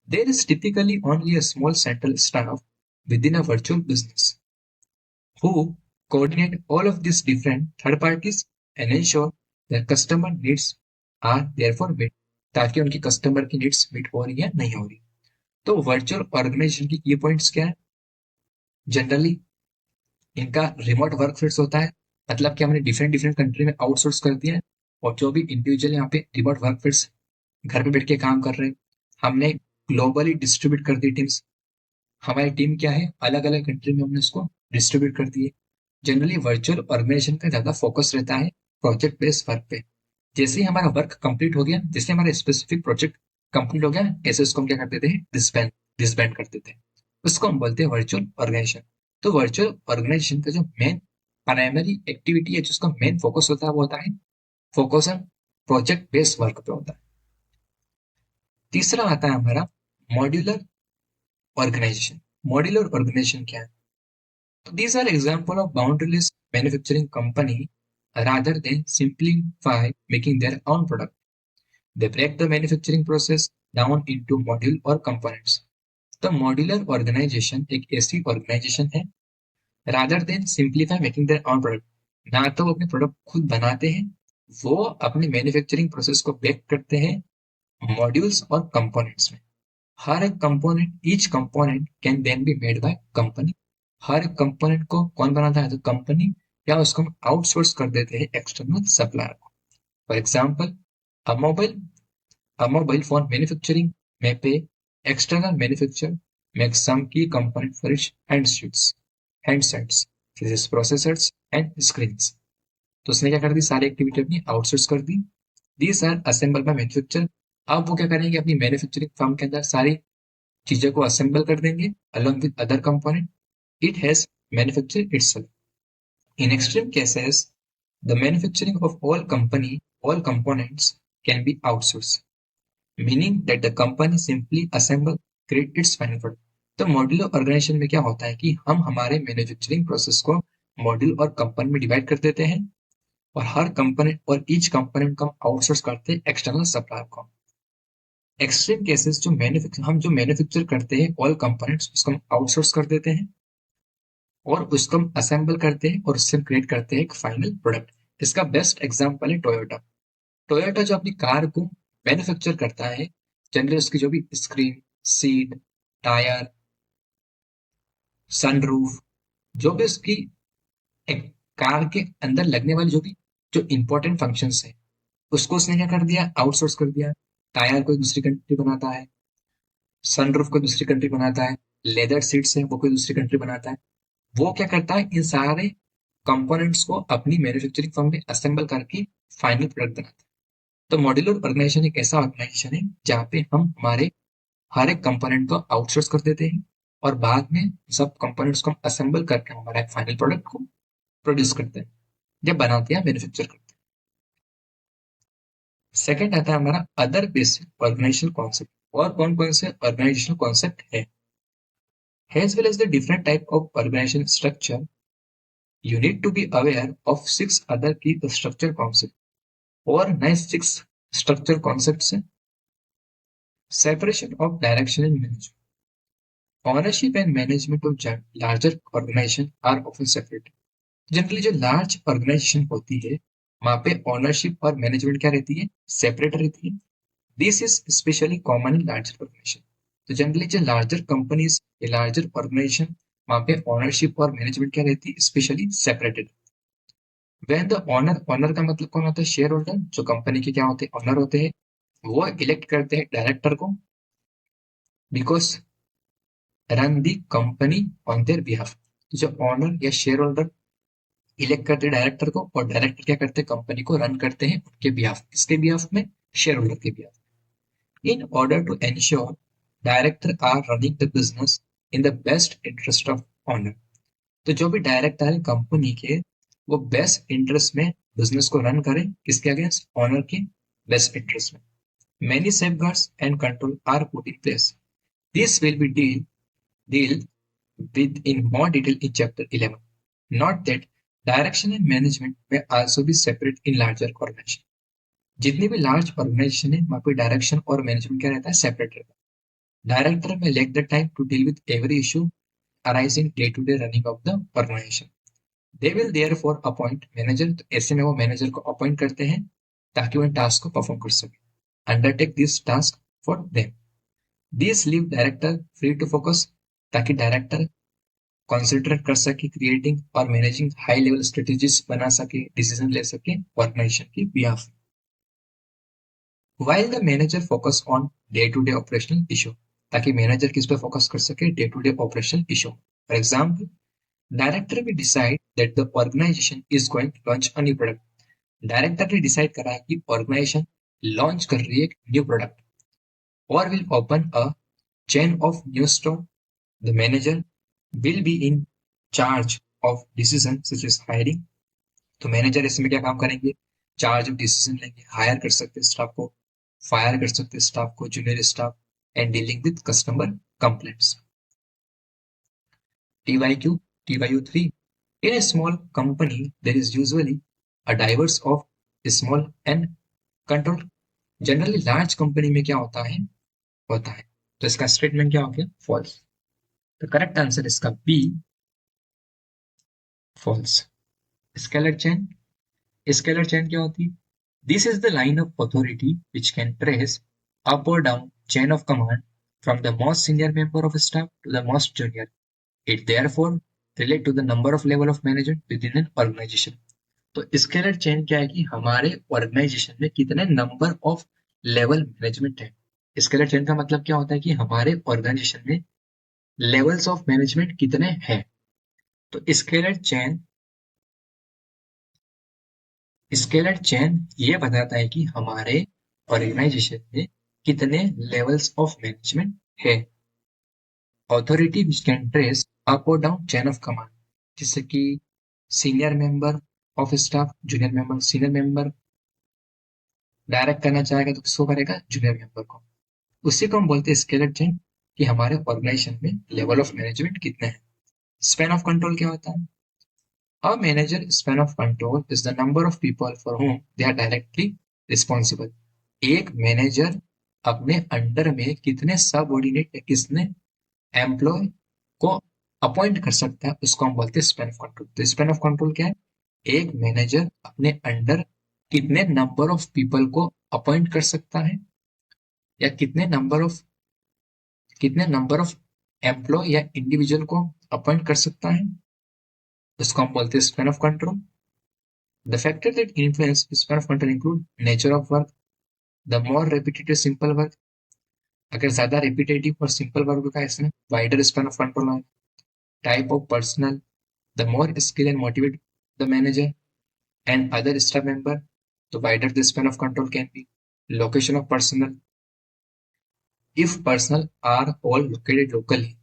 A: There is typically only a small central staff within a virtual business who coordinate all of these different third parties and ensure their customer needs are therefore met, ताकि उनकी customer की needs meet हो रही है नहीं हो रही। तो वर्चुअल ऑर्गेनाइजेशन की की पॉइंट्स क्या है, जनरली इनका रिमोट वर्क फिट्स होता है, मतलब कि हमने डिफरेंट डिफरेंट कंट्री में आउटसोर्स कर दिया है और जो भी इंडिविजुअल यहाँ पे रिमोट वर्क फिट्स घर पे बैठ के काम कर रहे हैं, हमने ग्लोबली डिस्ट्रीब्यूट कर दी टीम्स। हमारी टीम क्या है, अलग अलग कंट्री में हमने उसको डिस्ट्रीब्यूट कर दिए। जनरली वर्चुअल ऑर्गेनाइजेशन का ज्यादा फोकस रहता है प्रोजेक्ट बेस्ड वर्क पे। जैसे ही हमारा वर्क कंप्लीट हो गया, जैसे हमारा स्पेसिफिक प्रोजेक्ट कंप्लीट हो गया, ऐसे उसको हम क्या कर देते हैं, डिसबैंड कर देते हैं। उसको हम बोलते हैं वर्चुअल ऑर्गेनाइजेशन। तो वर्चुअल ऑर्गेनाइजेशन का जो मेन प्राइमरी एक्टिविटी है, जिसका मेन फोकस होता है, वो होता है focus on project based work पे होता है। तीसरा आता है हमारा मॉड्यूलर ऑर्गेनाइजेशन। मॉड्यूलर ऑर्गेनाइजेशन क्या है, तो these are example of boundaryless manufacturing company rather than simplify making their own product. They break the manufacturing process down into module or components. तो मॉड्यूलर ऑर्गेनाइजेशन एक ऐसी ऑर्गेनाइजेशन है, rather then simplify making their own product, ना तो वो अपने product खुद बनाते हैं, वो अपने मैन्युफैक्चरिंग प्रोसेस को ब्रेक करते हैं मॉड्यूल्स और कंपोनेंट्स में। हर एक component, each component can then be made by company. हर कंपोनेंट को कौन बनाता है, तो कंपनी, या उसको हम आउटसोर्स कर देते हैं एक्सटर्नल सप्लायर को। For example, a mobile a mobile phone manufacturing may pay external manufacturer make some key component for its handsets such as processors and screens। तो उसने क्या कर दी, सारी एक्टिविटी अपनी आउटसोर्स कर दी। These are assemble by manufacture. अब वो क्या करेंगे, अपनी मैन्युफैक्चरिंग फर्म के अंदर सारी चीजों को असेंबल कर देंगे along with other component it has manufactured itself. In extreme cases, the manufacturing of all components can be outsourced, meaning that the company simply assemble create its final product। तो modular organisation में क्या होता है कि हम हमारे manufacturing process को module और कंपोनेंट में डिवाइड कर देते हैं और हर कंपोनेंट और ईच कंपोनेंट को हम आउटसोर्स करते हैं एक्सटर्नल सप्लायर को। एक्सट्रीम केसेस जो मैन्युफैक्चर करते हैं ऑल कंपोनेंट्स, उसको हम आउटसोर्स कर देते हैं और उसको हम असेंबल करते हैं और उससे क्रिएट करते हैं एक फाइनल प्रोडक्ट। इसका बेस्ट एग्जांपल है टोयोटा। टोयोटा जो अपनी कार को मैन्युफैक्चर करता है, जनरली उसकी जो भी स्क्रीन, सीट, टायर, सनरूफ, जो भी उसकी एक कार के अंदर लगने वाली जो इंपॉर्टेंट फंक्शंस है, उसको उसने क्या कर दिया, आउटसोर्स कर दिया। टायर कोई दूसरी कंट्री बनाता है, सनरूफ कोई दूसरी कंट्री बनाता है, लेदर सीट्स है वो कोई दूसरी कंट्री बनाता है। वो क्या करता है, इन सारे कंपोनेंट्स को अपनी मैन्युफैक्चरिंग फर्म में असेंबल करके फाइनल प्रोडक्ट बनाता है। तो मॉड्यूलर ऑर्गेनाइजेशन एक ऐसा ऑर्गेनाइजेशन है जहाँ पे हम हमारे हर एक कंपोनेंट को आउटसोर्स कर देते हैं और बाद में सब कंपोनेंट्स को हम असेंबल करके हमारा एक फाइनल प्रोडक्ट को प्रोड्यूस करते हैं, जब बनाते हैं, मैन्युफैक्चर करते हैं। सेकंड आता है हमारा अदर बेसिक ऑर्गेनाइजेशनल कॉन्सेप्ट। और कौन कौन से ऑर्गेनाइजेशनल कॉन्सेप्ट है, as well as the different type of organization structure, you need to be aware of 6 other key structure concepts। और नए 6 स्ट्रक्चर कॉन्सेप्ट्स हैं। Separation of direction and management, ownership and management of larger organization are often separate. Generally जो large organization होती है, वहां पे ownership और management क्या रहती है, सेपरेट रहती है। This is specially common in larger organization. तो जनरली जो लार्जर कंपनीज या लार्जर ऑर्गेनाइजेशन, वहां पे ओनरशिप और मैनेजमेंट क्या रहती है, specially separated. When the owner, owner का मतलब कौन होता है, शेयर होल्डर। जो कंपनी के क्या होते हैं, ऑनर होते हैं, वो इलेक्ट करते हैं डायरेक्टर को, because run the company on their behalf. तो जो ऑनर या शेयर होल्डर इलेक्ट करते हैं डायरेक्टर को, और डायरेक्टर क्या करते हैं, कंपनी को रन करते हैं उनके बिहाफ, किसके बिहाफ में, शेयर होल्डर के behalf. In order to ensure director are running the business in the best interest of owner. तो जो भी डायरेक्टर है कंपनी के, वो बेस्ट इंटरेस्ट में बिजनेस को रन करें, किसके अगेंस्ट, ऑनर के बेस्ट इंटरेस्ट में। Many safeguards and control are put in place. This will be deal with in more detail in chapter 11. Note that direction and management may also be separate in larger organization. जितनी भी large organisation है वहां पे direction और management क्या रहता है, separate रहता है। Director may lack the time to deal with every issue arising day to day running of the organization. They will therefore appoint manager, तो ऐसे में वो मैनेजर को अपॉइंट करते हैं ताकि वो टास्क को परफॉर्म कर सके, undertake this task for them. This leave director free to focus, ताकि डायरेक्टर कॉन्सेंट्रेट कर सके क्रिएटिंग और मैनेजिंग हाई लेवल स्ट्रेटेजीज बना सके, डिसीजन ले सके ऑर्गेनाइजेशन की behalf. While the manager focus on day to day operational issue, ताकि मैनेजर किस पे फोकस कर सके, day to day operational issue. For example, director भी decide that the organisation is going to launch a new product. Director ने decide करा है कि ऑर्गेनाइजेशन लॉन्च कर रही है एक न्यू प्रोडक्ट, और will open a chain of new store. The manager will be in charge of decision such as hiring. तो मैनेजर इसमें क्या काम करेंगे, चार्ज ऑफ डिसीजन लेंगे, हायर कर सकते हैं स्टाफ को, फायर कर सकते हैं स्टाफ को, junior staff, and dealing with customer complaints. TYQ, TYU3, in a small company there is usually a diverse of small and control। Generally large company में क्या होता है, तो इसका स्टेटमेंट क्या हो गया, फॉल्स। तो करेक्ट आंसर इसका B, false. Scalar chain, scalar chain क्या होती है, this is the line of authority which can trace up और down chain of command from the most senior member of staff to the most junior. It therefore relate to the number of level of management within an organisation. तो scalar chain क्या है कि हमारे organisation में कितने number of level management है। Scalar chain का मतलब क्या होता है कि हमारे ऑर्गेनाइजेशन में लेवल्स ऑफ मैनेजमेंट कितने हैं। तो स्केलर चेन ये बताता है कि हमारे ऑर्गेनाइजेशन में कितने लेवल्स ऑफ मैनेजमेंट है। Authority which can trace up और डाउन चेन ऑफ कमांड, जैसे कि senior member of staff, junior member, senior member direct करना चाहेगा तो किसको करेगा, जूनियर मेंबर को। उसी को हम बोलते हैं स्केलर चेन, कि हमारे ऑर्गेनाइजेशन में लेवल ऑफ मैनेजमेंट कितने हैं। स्पैन ऑफ कंट्रोल क्या होता है, a manager span of control is the number of people for whom they are directly responsible। एक मैनेजर अपने अंडर में कितने सबऑर्डिनेट या कितने एम्प्लॉय को अपॉइंट कर सकता है, उसको हम बोलते हैं स्पैन ऑफ कंट्रोल। तो स्पैन ऑफ कंट्रोल क्या है, एक मैनेजर अपने अंडर कितने नंबर ऑफ पीपल को अपॉइंट कर सकता है, या कितने नंबर ऑफ एम्प्लॉय या इंडिविजुअल को अपॉइंट कर सकता है, उसको हम बोलते हैं span of control. The factors that influence span of control include nature of work, the more repetitive simple work, अगर ज्यादा repetitive और simple work का इसमें wider span of control है, type of personnel, the more skill and motivate the manager and other staff member, the wider the span of control can be, location of personnel, if personnel are all located locally,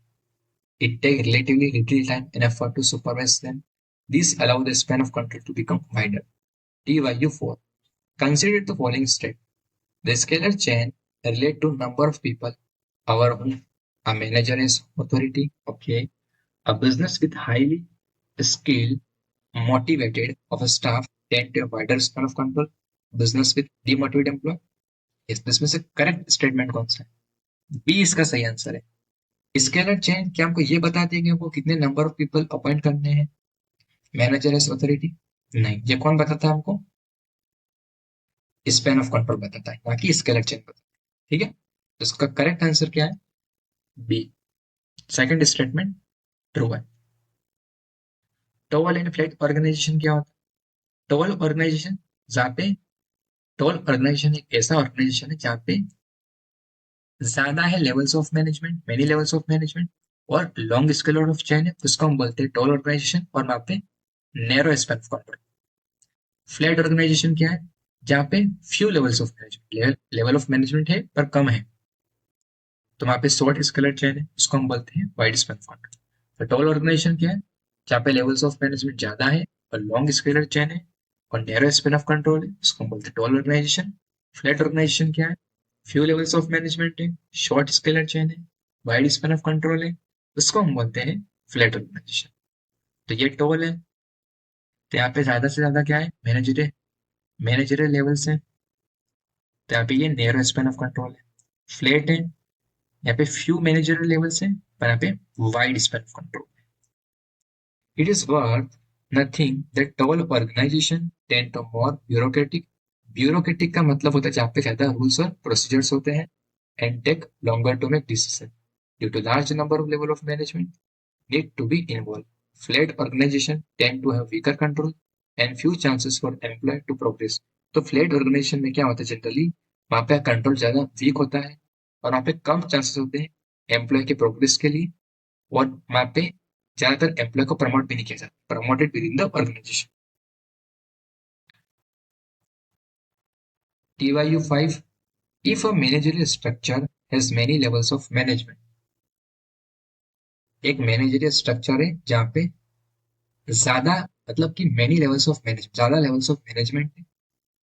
A: it takes relatively little time and effort to supervise them. This allows the span of control to become wider. TYU4, consider the following step. The scalar chain relate to number of people over whom a manager is authority. Okay. A business with highly skilled, motivated of a staff tend to a wider span of control. Business with demotivated employee. इसमें से correct statement कौन सा है, B इसका सही answer है। Scalar chain क्या हमको ये बताती है कि हमको कितने नंबर ऑफ पीपल अपॉइंट करने हैं, मैनेजर एज अथॉरिटी, नहीं, ये कौन बताता है हमको, स्पैन ऑफ कंट्रोल बताता है, बाकी स्केलर चेन बताता है। ठीक है, तो इसका करेक्ट आंसर क्या है, बी, सेकंड स्टेटमेंट ट्रू है। टोल एंड फ्लैग ऑर्गेनाइजेशन क्या होता है, टोल ऑर्गेनाइजेशन जहाँ पे, टोल ऑर्गेनाइजेशन एक ऐसा ऑर्गेनाइजेशन है जहाँ पे ज्यादा है levels of management, many levels of management, और लॉन्ग स्केल ऑफ चेन है, उसको हम बोलते हैं टोल ऑर्गेनाइजेशन, और वहाँ पे narrow span of control. Flat organization क्या है? जहाँ पे few levels of management, level of management है पर कम है, तो वहाँ पे शॉर्ट स्केलर चेन है, उसको हम बोलते हैं वाइड स्पैन ऑफ कंट्रोल। तो टॉल ऑर्गेनाइजेशन क्या है? जहाँ पे लेवल्स ऑफ मैनेजमेंट ज्यादा है और लॉन्ग स्केलर चेन है और नैरो स्पैन ऑफ कंट्रोल है, उसको हम बोलते हैं टॉल ऑर्गेनाइजेशन। फ्लैट ऑर्गेनाइजेशन क्या है? फ्यू लेवल्स ऑफ मैनेजमेंट है, शॉर्ट स्केलर चेन है, वाइड स्पैन ऑफ कंट्रोल है, उसको हम बोलते हैं फ्लैट ऑर्गेनाइजेशन। तो ये टॉल है, तो यहाँ पे ज्यादा से ज्यादा क्या है? मैनेजरियल लेवल्स है, तो यहाँ पे ये नैरो स्पैन ऑफ कंट्रोल है। फ्लैट है, यहाँ पे फ्यू मैनेजरियल लेवल्स है, पर यहाँ पे wide span of control. It is worth nothing that tall organization tend to more bureaucratic. Bureaucratic का मतलब होता है जहाँ पे ज्यादा rules और procedures होते हैं and take longer to make decision due to large number of level of management need to be involved. Flat organization tend to have weaker control and few chances for employee to progress. तो flat organisation में क्या होता है generally? वहां पे control ज्यादा week होता है और वहां पे कम चांसेस होते हैं एम्प्लॉय के प्रोग्रेस के लिए, और वहां पे ज्यादातर एम्प्लॉय को प्रमोट भी नहीं किया जाता, promoted within the organization. TYU5, if a managerial structure has many levels of management, एक मैनेजरियल स्ट्रक्चर है जहाँ पे ज्यादा, मतलब कि मेनी लेवल्स ऑफ मैनेजमेंट, ज्यादा लेवल्स ऑफ मैनेजमेंट है,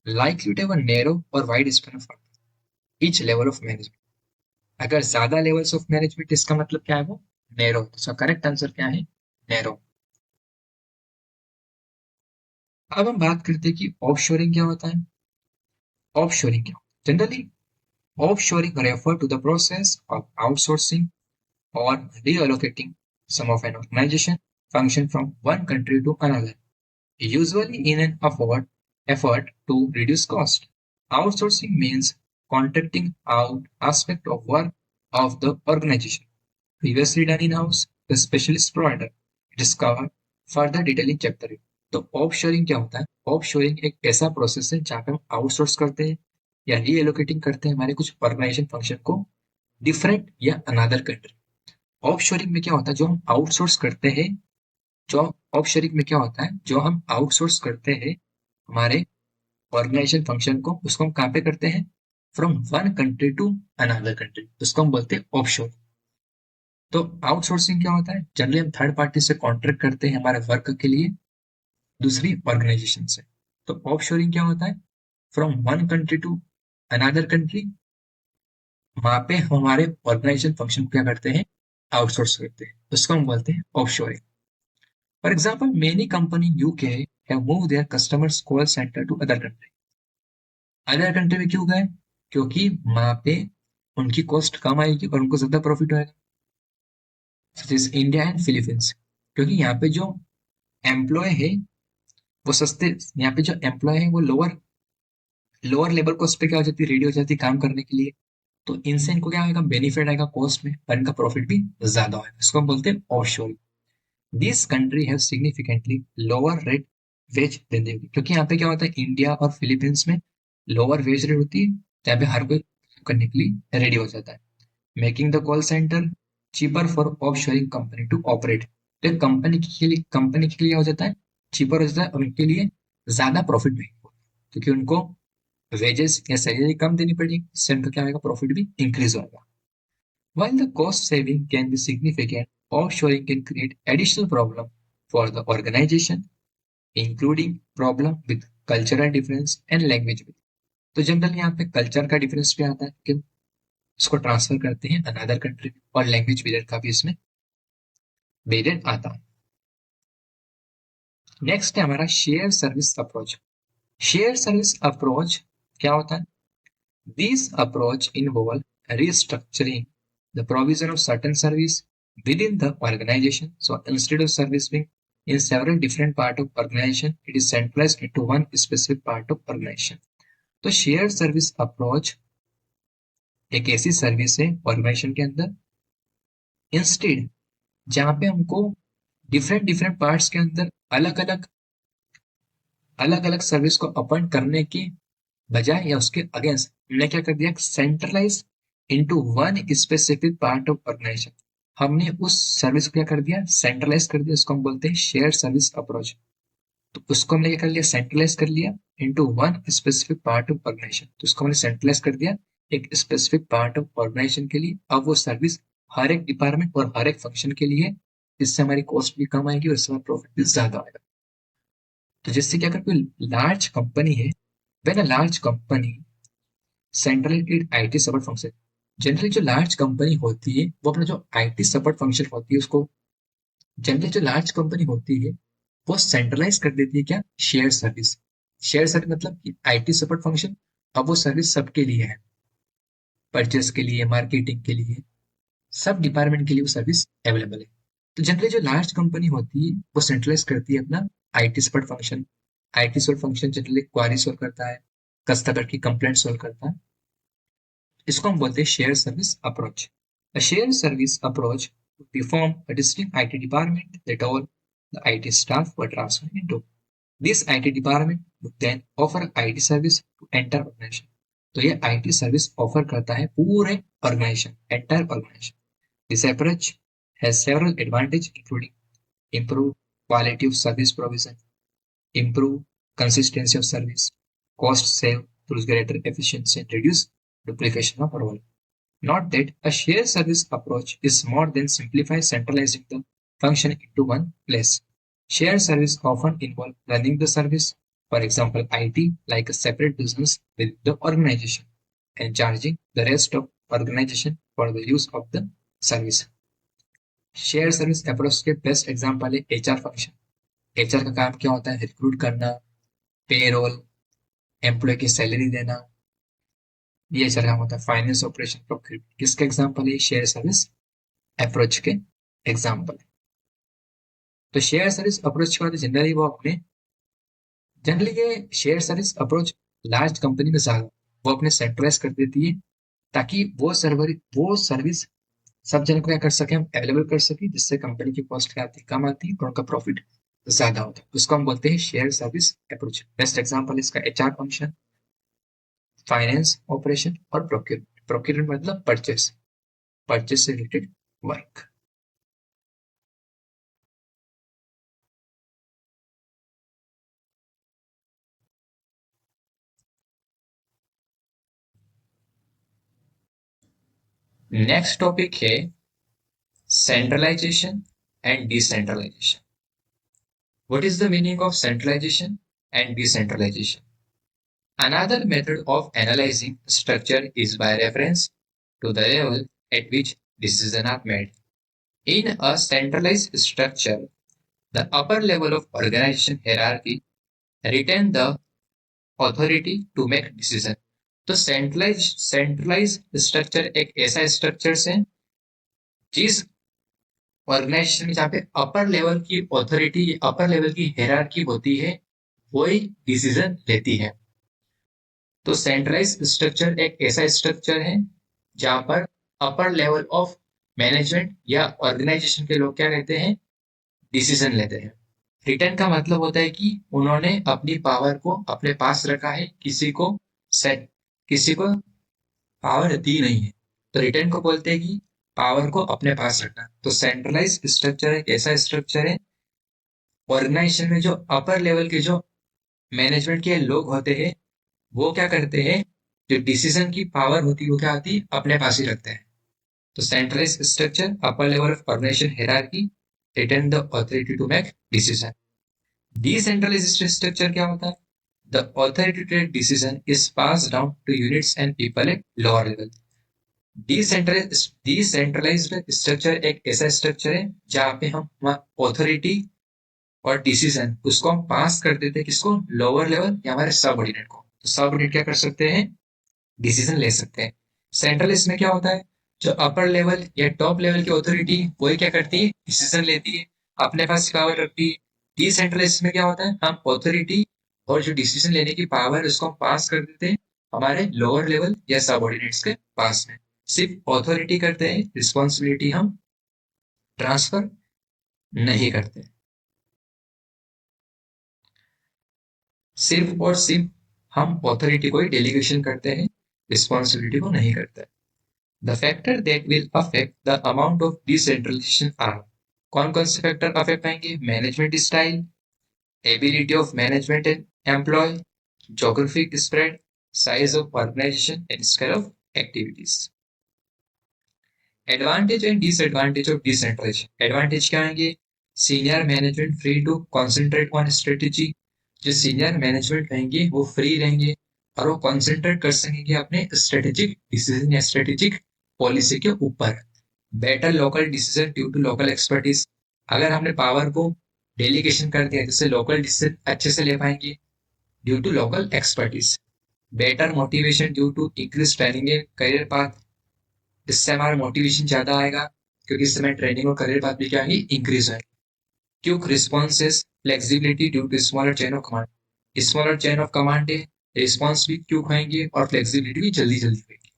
A: likely to have a narrow और wide span of each level of management. अगर ज्यादा लेवल्स ऑफ मैनेजमेंट, इसका मतलब क्या है? वो नैरो। तो इसका करेक्ट आंसर क्या है? नैरो। अब हम बात करते हैं कि ऑफशोरिंग क्या होता है। ऑफशोरिंग क्या होता है generally? Offshoring refer to the process of outsourcing or reallocating some of an organization function from one country to another, usually in an effort to reduce cost. Outsourcing means contracting out aspect of work of the organization previously done in-house to a specialist provider. It is covered further detail in chapter 8. तो offshoring क्या होता है? Offshoring एक ऐसा process है जहाँ पे हम आउटसोर्स करते हैं या रीएलोकेटिंग करते हैं हमारे कुछ ऑर्गेनाइजेशन फंक्शन को डिफरेंट या अनदर कंट्री। ऑफशोरिंग में क्या होता है? जो हम आउटसोर्स करते हैं, जो ऑफशोरिंग में क्या होता है? जो हम आउटसोर्स करते हैं हमारे ऑर्गेनाइजेशन फंक्शन को, उसको हम कहाँ पे करते हैं? From one country to another country, उसको हम बोलते हैं ऑफशोर। तो आउटसोर्सिंग क्या होता है? जनरली हम थर्ड पार्टी से कॉन्ट्रैक्ट करते हैं हमारे वर्क के लिए दूसरी ऑर्गेनाइजेशन से। तो ऑफशोरिंग क्या होता है? From one country to another country, वहां पे हमारे ऑर्गेनाइजेशन फंक्शन क्या करते हैं? आउटसोर्स करते हैं, उसको हम बोलते हैं offshoring. For example, many company UK have move their customers call centre to other country. Other country में क्यों गए? क्योंकि वहां पे उनकी कॉस्ट कम आएगी और उनको ज्यादा प्रॉफिट होगा, such as India and Philippines. क्योंकि यहाँ पे जो एम्प्लॉय है वो सस्ते, यहाँ पे जो एम्प्लॉय है वो लोअर लोअर लेवल कॉस्ट पे क्या हो जाती है? रेडी हो जाती है काम करने के लिए। तो इनसे इनको क्या आएगा? बेनिफिट आएगा कॉस्ट में, और इनका प्रॉफिट भी ज्यादा होगा। इसको हम बोलते हैं offshoring. This country have significantly lower rate wage than the UK. क्योंकि यहाँ पे क्या होता है? इंडिया और फिलीपींस में लोअर वेज रेट होती है, जहाँ पे हर कोई करने के लिए रेडी हो जाता है, making the call centre cheaper for offshoring company to operate. तो कंपनी के लिए क्या हो जाता है? चीपर हो जाता है और उनके लिए ज्यादा प्रॉफिट नहीं होगा, क्योंकि उनको वेजेस या सैलरी कम देनी पड़ेगी, इससे उनका क्या होगा? प्रॉफिट भी इंक्रीज होगा। While the cost saving can be significant, offshoring can create additional problem for the organization, including problem with cultural difference and language barrier. तो जनरली यहाँ पे कल्चर का डिफरेंस भी आता है कि उसको ट्रांसफर करते हैं अनदर कंट्री में, और लैंग्वेज बैरियर का भी इसमें बैरियर आता है। नेक्स्ट है हमारा share service approach. Share service approach क्या होता है? This approach involve restructuring the provision of certain service within the organization. So instead of service being in several different part of organization, it is centralized into one specific part of organization. तो share service approach एक ऐसी service है organisation के अंदर, instead जहां पे हमको different different parts के अंदर अलग अलग सर्विस को अपॉइंट करने की बजाय या उसके अगेंस्ट हमने क्या कर दिया? Centralize into one specific part of organization. हमने उस सर्विस को क्या कर दिया? सेंट्रलाइज कर दिया। उसको हम बोलते हैं शेयर सर्विस अप्रोच। तो उसको हमने क्या कर लिया, सेंट्रलाइज कर लिया into one specific part of organization. तो उसको हमने सेंट्रलाइज कर दिया एक स्पेसिफिक पार्ट ऑफ ऑर्गेनाइजेशन के लिए। अब वो सर्विस हर एक डिपार्टमेंट और हर एक फंक्शन के लिए, इससे हमारी कॉस्ट भी कम आएगी और इससे हमारा प्रॉफिट भी ज्यादा आएगा। तो जैसे कि अगर कोई लार्ज कंपनी है, when a large company centralised IT support function, generally जो लार्ज कंपनी होती है वो अपना जो आईटी सपोर्ट फंक्शन होती है उसको, जनरली जो लार्ज कंपनी होती है वो सेंट्रलाइज कर देती है क्या, शेयर सर्विस। शेयर सर्विस मतलब कि आईटी सपोर्ट फंक्शन अब वो सर्विस सबके लिए है, परचेस के लिए, मार्केटिंग के लिए, सब डिपार्टमेंट के लिए वो सर्विस अवेलेबल है। तो जनरली जो लार्ज कंपनी होती है वो सेंट्रलाइज करती है अपना IT support function. IT support function generally query solve करता है, कस्टमर की कंप्लेंट सॉल्व करता है। इसको हम बोलते हैं share service approach. A shared service approach would form a distinct IT department that all the IT staff were transferred into. This IT department would then offer IT service to entire organization. तो ये IT service offer करता है पूरे organization, entire organization. This approach has several advantages including improved quality of service provision, improve consistency of service, cost save through greater efficiency and reduce duplication of role. Not that a shared service approach is more than simplify centralizing the function into one place. Shared service often involve running the service, for example IT, like a separate business within the organization, and charging the rest of organization for the use of the service. Share service approach के best example है HR function. HR का काम क्या होता है, recruit करना, payroll, employ की salary देना, ये एचआर काम होता है। फाइनेंस ऑपरेशन, प्रोक्यूरमेंट किसके एग्जांपल है, शेयर सर्विस अप्रोच के एग्जांपल है। तो शेयर सर्विस अप्रोच के बाद जनरली वो अपने, जनरली ये share service approach large company में ज्यादा वो अपने सेंट्रलाइज कर देती है, ताकि वो सर्विस सब जन को क्या कर सके, हम अवेलेबल कर सके, जिससे कंपनी की कॉस्ट क्या आती है, कम आती है और उनका प्रॉफिट ज्यादा होता है। उसको हम बोलते हैं share service approach. Best example इसका एचआर फंक्शन, फाइनेंस ऑपरेशन और प्रोक्यूरमेंट। प्रोक्यूरमेंट मतलब परचेस, परचेस से रिलेटेड वर्क। नेक्स्ट टॉपिक है centralization and decentralization. What is the meaning of centralization and decentralization? Another method of analyzing structure is by reference to the level at which decisions are made. In a centralized structure, the upper level of organization hierarchy retain the authority to make decision. तो centralize structure एक ऐसा structure है जिस organisation में जहाँ पे upper level की authority, upper level की हायरार्की होती है, वही डिसीजन लेती है। तो सेंट्रलाइज स्ट्रक्चर एक ऐसा स्ट्रक्चर है जहां पर अपर लेवल ऑफ मैनेजमेंट या ऑर्गेनाइजेशन के लोग क्या कहते हैं, डिसीजन लेते हैं। रिटर्न का मतलब होता है कि उन्होंने अपनी पावर को अपने पास रखा है, किसी को पावर दी नहीं है। तो रिटर्न को बोलते हैं कि पावर को अपने पास रखना। तो सेंट्रलाइज स्ट्रक्चर एक ऐसा स्ट्रक्चर है ऑर्गेनाइजेशन में जो अपर लेवल के जो मैनेजमेंट के लोग होते हैं वो क्या करते हैं, जो डिसीजन की पावर होती है वो क्या होती है, अपने पास ही रखते हैं। तो centralize structure, upper level of organization hierarchy, retain the authority to make decision. Decentralized structure क्या होता है, the authority to take decision is pass down to units and people at lower level. Decentralized structure एक ऐसा structure है जहां पे हम authority और डिसीजन उसको हम पास कर देते हैं, किसको, लोअर लेवल या हमारे सबऑर्डिनेट को। तो सबऑर्डिनेट क्या कर सकते हैं, डिसीजन ले सकते हैं। सेंट्रल इसमें क्या होता है, जो अपर लेवल या टॉप लेवल की ऑथोरिटी वही क्या करती है, डिसीजन लेती है, अपने पास पावर रखती है। डिसेंट्रलाइज में क्या होता है, हम ऑथोरिटी और जो डिसीजन लेने की पावर है उसको हम पास कर देते हैं हमारे लोअर लेवल या सबऑर्डिनेट्स के पास में। सिर्फ ऑथोरिटी करते हैं, रिस्पॉन्सिबिलिटी हम ट्रांसफर नहीं करते। सिर्फ और सिर्फ हम ऑथोरिटी को ही डेलीगेशन करते हैं, रिस्पॉन्सिबिलिटी को नहीं करते। The factor that will affect the amount of decentralization are, कौन कौन से फैक्टर अफेक्ट आएंगे, management style, ability of management and employee, geographic spread, size of organization and scale of activities. Advantage and disadvantage of decentralization. Advantage क्या आएंगे? Senior management free to concentrate on strategy. जो senior management रहेंगे वो free रहेंगे और वो concentrate कर सकेंगे अपने स्ट्रेटेजिक डिसीजन या स्ट्रेटेजिक पॉलिसी के ऊपर। Better local decision due to local expertise. अगर हमने पावर को डेलीगेशन कर दिया जिससे लोकल डिसीजन अच्छे से ले पाएंगे due to local expertise. Better motivation due to increase training and career path. इससे हमारा मोटिवेशन ज्यादा आएगा क्योंकि इस समय ट्रेनिंग और करियर पाथ भी क्या है, इंक्रीज है। Quick responses, flexibility due to smaller chain of command. Smaller chain of command है, रिस्पॉन्स भी क्विक होंगे और फ्लेक्सिबिलिटी भी जल्दी जल्दी होगी।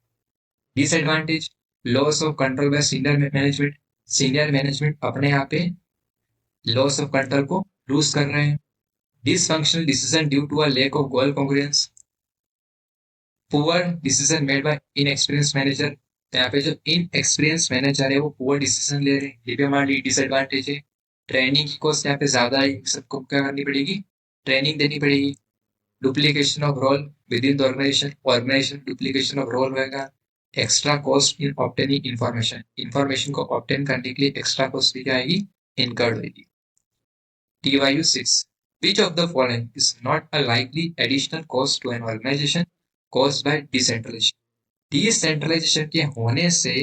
A: Disadvantage, loss of control by senior management. Senior management अपने यहाँ पे लॉस ऑफ कंट्रोल को लूज कर रहे हैं। Dysfunctional decision due to a lack of goal congruence. Poor decision made by inexperience manager. यहाँ पे जो इनएक्सपीरियंस मैनेजर है वो पुअर डिसीजन ले रहे हैं, ये भी हमारी डिसएडवांटेज है। ट्रेनिंग की कॉस्ट यहाँ पे ज्यादा है, सबको क्या करनी पड़ेगी, ट्रेनिंग देनी पड़ेगी। Duplication of role within the organisation, organisation duplication of role रहेगा। Extra cost in obtaining information, information को ऑब्टेन करने के लिए एक्स्ट्रा कॉस्ट भी क्या आएगी, इनकर्ड होगी। TYU 6, which of the following is not a likely additional cost to an organization caused by decentralization? Decentralization के होने से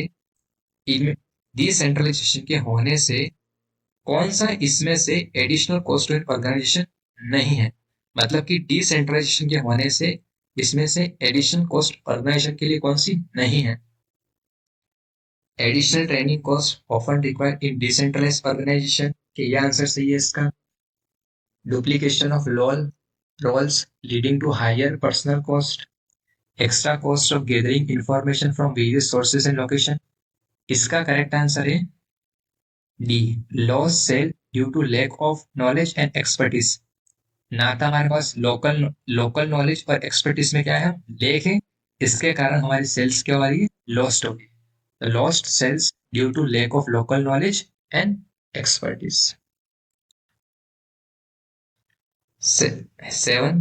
A: डिसेंट्रलाइजेशन के होने से कौन सा इसमें से additional cost to an organization नहीं है? मतलब कि डिसेंट्रलाइजेशन के होने से इसमें से एडिशनल कॉस्ट ऑर्गेनाइजेशन के लिए कौन सी नहीं है? Additional training cost often required in decentralized organization, के ये आंसर सही है इसका। Duplication of roles leading to higher personnel cost. Extra cost of gathering information from various sources and location. इसका करेक्ट आंसर है D, loss sale due to lack of knowledge and expertise. ना था हमारे पास local knowledge और expertise में क्या है, लेक है, इसके कारण हमारी सेल्स क्या हो रही है, लॉस्ट होगी। Lost sales due to lack of local knowledge and expertise. 7,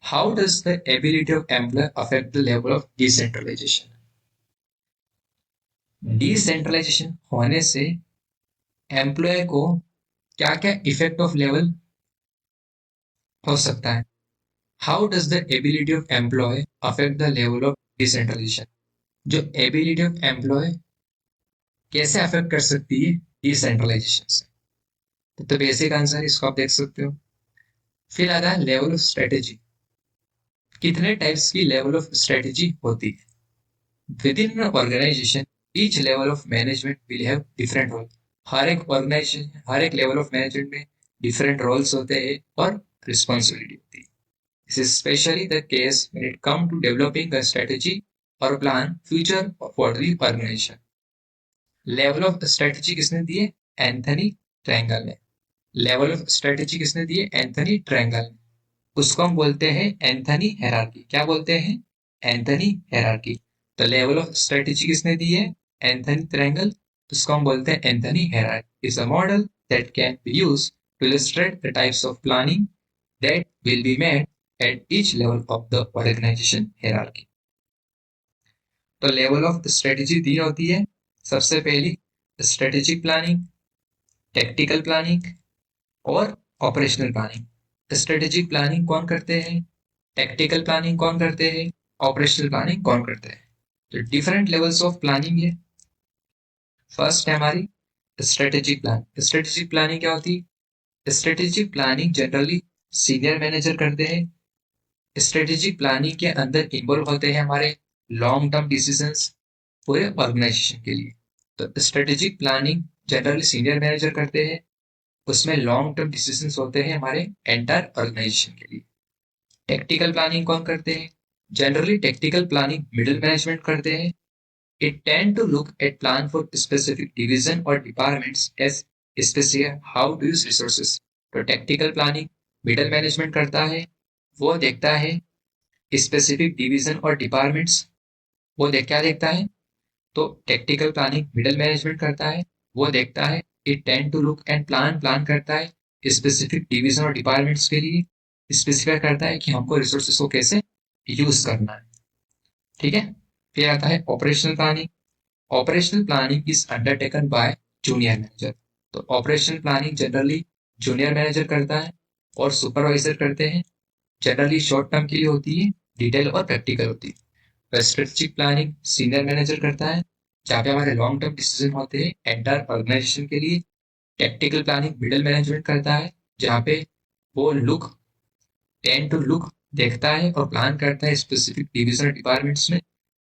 A: how does the ability of employer affect the level of decentralization? Decentralization होने से एम्प्लॉय को क्या क्या इफेक्ट ऑफ लेवल हो सकता है? How does the ability of employ affect the level of decentralization? जो ability of employ कैसे अफेक्ट कर सकती है डिसेंट्रलाइजेशन से? तो बेसिक आंसर इसको आप देख सकते हो। फिर आता है लेवल ऑफ स्ट्रेटेजी। कितने टाइप्स की लेवल ऑफ स्ट्रेटेजी होती है? Within an organization, each level of management will have different role. हर एक ऑर्गेनाइजेशन, हर एक लेवल ऑफ मैनेजमेंट में डिफरेंट रोल्स होते हैं और रिस्पॉन्सिबिलिटी होती है। This is specially the case when it come to developing a strategy और plan future for the organisation. Level of strategy किसने दिए? एंथनी ट्रायंगल ने। लेवल ऑफ स्ट्रेटेजी किसने दिए? एंथनी ट्रायंगल ने। उसको हम बोलते हैं एंथनी हायरार्की। क्या बोलते हैं? Anthony hierarchy. तो लेवल ऑफ स्ट्रेटेजी किसने दी है? Anthony triangle. उसको हम बोलते हैं Anthony hierarchy. Is a model that can be used to illustrate the types of planning that will be made at each level of the organization hierarchy. तो level of strategy दी होती है। सबसे पहली स्ट्रेटेजिक प्लानिंग, टेक्टिकल प्लानिंग और operational planning. Strategic planning कौन करते हैं, टेक्टिकल प्लानिंग कौन करते हैं, ऑपरेशनल प्लानिंग कौन करते हैं? तो डिफरेंट लेवल्स ऑफ प्लानिंग है। फर्स्ट है हमारी स्ट्रेटेजिक प्लान। स्ट्रेटेजिक प्लानिंग क्या होती है? Strategic planning generally senior manager करते हैं। स्ट्रेटेजिक प्लानिंग के अंदर इन्वॉल्व होते हैं हमारे लॉन्ग टर्म डिसीजंस पूरे ऑर्गेनाइजेशन के लिए। तो strategic planning generally senior manager करते हैं, उसमें लॉन्ग टर्म डिसीजंस होते हैं हमारे एंटायर ऑर्गेनाइजेशन के लिए। टेक्टिकल प्लानिंग कौन करते हैं? Generally tactical planning middle management करते हैं। It tend to look at plan for specific division or departments as specify how to use resources. तो टेक्टिकल प्लानिंग मिडिल मैनेजमेंट करता है, वो देखता है स्पेसिफिक डिवीजन और डिपार्टमेंट्स, वो क्या देखता है? तो टेक्टिकल प्लानिंग मिडिल मैनेजमेंट करता है, वो देखता है। It tend to look and plan करता है स्पेसिफिक डिवीजन और डिपार्टमेंट्स के लिए स्पेसिफाई करता है कि हमको रिसोर्सेस को कैसे यूज करना है। ठीक है, फिर आता है operational planning. Operational planning is undertaken by junior manager. तो operational planning generally junior manager करता है और सुपरवाइजर करते हैं। जनरली शॉर्ट टर्म के लिए होती है, डिटेल और प्रैक्टिकल होती है। स्ट्रेटेजिक प्लानिंग सीनियर मैनेजर करता है, जहाँ पे हमारे लॉन्ग टर्म डिसीजन होते हैं एंटायर ऑर्गेनाइजेशन के लिए। टेक्निकल प्लानिंग मिडिल मैनेजमेंट करता है, जहाँ पे वो टेन टू लुक देखता है और प्लान करता है स्पेसिफिक डिविजनल डिपार्टमेंट्स में,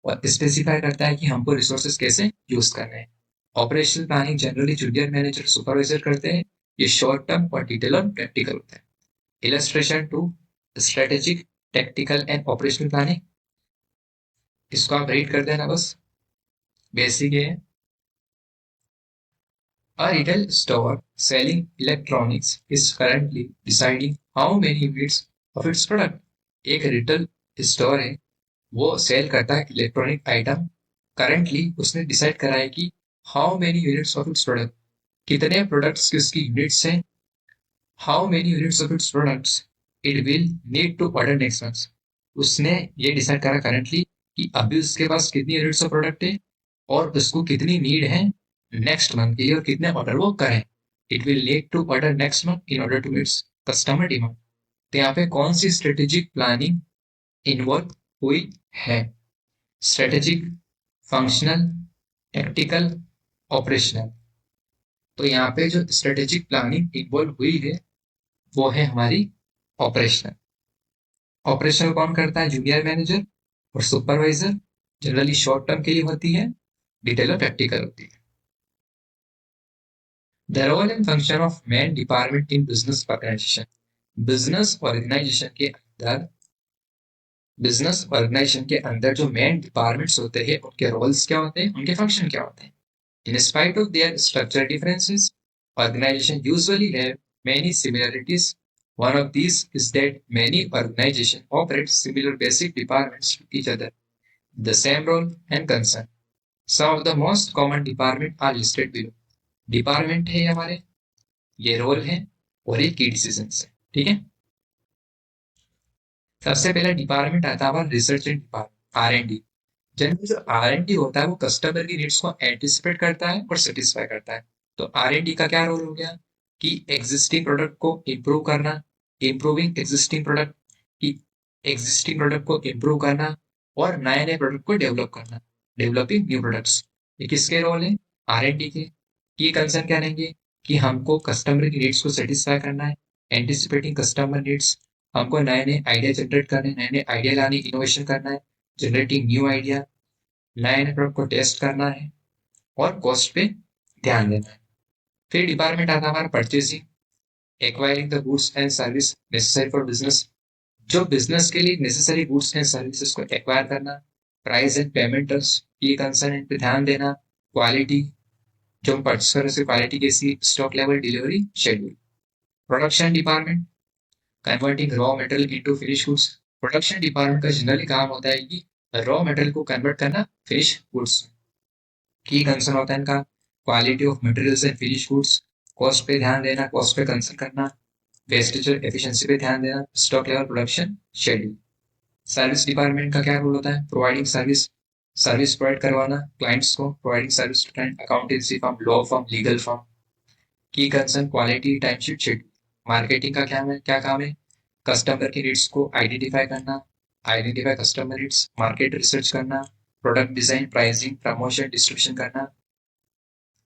A: और स्पेसिफाई करता है कि हमको रिसोर्सेज कैसे यूज करने हैं। Operational planning generally junior manager supervisor करते हैं। ये शॉर्ट टर्म और डिटेल और प्रैक्टिकल होता है। Illustration to strategic tactical and operational planning, इसको आप रीड कर देना बस, बेसिक है। A retail store selling electronics is currently deciding how many units of its product. एक रिटेल स्टोर है, वो सेल करता है इलेक्ट्रॉनिक आइटम। करंटली उसने डिसाइड करा है कि how many units of its product, कितने प्रोडक्ट्स की उसकी यूनिट्स हैं, how many units of its products it will need to order next month. उसने ये डिसाइड करा करंटली कि अभी उसके पास कितनी यूनिट्स ऑफ प्रोडक्ट है और उसको कितनी नीड है नेक्स्ट मंथ के लिए, और कितने ऑर्डर वो करें। It will need to order next month in order to meets customer demand. तो यहाँ पे कौन सी स्ट्रेटेजिक प्लानिंग इन्वॉल्व हुई है? Strategic, functional, tactical, operational. तो यहाँ पे जो स्ट्रेटेजिक प्लानिंग इन्वॉल्व हुई है वो है हमारी ऑपरेशनल। ऑपरेशनल कौन करता है? जूनियर मैनेजर और सुपरवाइजर। जनरली शॉर्ट टर्म के लिए होती है, डिटेल और प्रैक्टिकल होती है। The role and function of main department in business organization. Business organization के अंदर जो मेन डिपार्टमेंट्स होते हैं उनके रोल्स क्या होते हैं, उनके फंक्शन क्या होते हैं। In spite of their structure differences, organization usually have many similarities. One of these is that many organizations operate similar basic departments to each other, the same role and concern. Some of the most common departments are listed below. Department है हमारे, ये role है और ये की decision है। ठीक है, सबसे पहला डिपार्टमेंट आता है research and department, R&D। Generally जो R&D होता है वो कस्टमर की नीड्स को एंटिसिपेट करता है और सेटिस्फाई करता है। तो R&D का क्या रोल हो गया कि एग्जिस्टिंग प्रोडक्ट को इम्प्रूव करना, इम्प्रूविंग एग्जिस्टिंग प्रोडक्ट की, एग्जिस्टिंग प्रोडक्ट को इम्प्रूव करना और नए नए प्रोडक्ट को डेवलप करना, डेवलपिंग न्यू प्रोडक्ट्स। ये किसके रोल है? R&D के। ये कंसर्न क्या रहेंगे कि हमको कस्टमर की नीड्स को सेटिस्फाई करना है, एंटिसिपेटिंग कस्टमर नीड्स, हमको नए नए आइडिया जनरेट करने, नए नए आइडिया लाने, इनोवेशन करना है, जनरेटिंग न्यू आइडिया, नए नए प्रोडक्ट को टेस्ट करना है और कॉस्ट पे ध्यान देना है। फिर डिपार्टमेंट आता है हमारा purchasing, acquiring the goods and service necessary for business. जो बिजनेस के लिए नेसेसरी गुड्स एंड सर्विसेज को एक्वायर करना, प्राइस एंड पेमेंट टर्म्स, ये कंसर्न पे ध्यान देना, क्वालिटी, जो हम परचेस कर रहे हैं क्वालिटी कैसी, stock level, delivery schedule. Production department, converting raw material into finish goods. Production department का जनरली काम होता है कि रॉ मटेरियल को कन्वर्ट करना फिनिश गुड्स। की कंसर्न होता है इनका quality of materials and finish goods, cost पे ध्यान देना, कॉस्ट पे कंसर्न करना, वेस्टेज और एफिशिएंसी पे ध्यान देना, stock level, production schedule. Service department का क्या रोल होता है? प्रोवाइडिंग सर्विस, सर्विस प्रोवाइड करवाना क्लाइंट्स को, providing service to client, accountancy firm, law firm, legal firm. Key concern quality, time sheet, schedule. Marketing का क्या काम है? कस्टमर की नीड्स को आइडेंटिफाई करना, identify customer needs, market research करना, product design, pricing, promotion, distribution करना।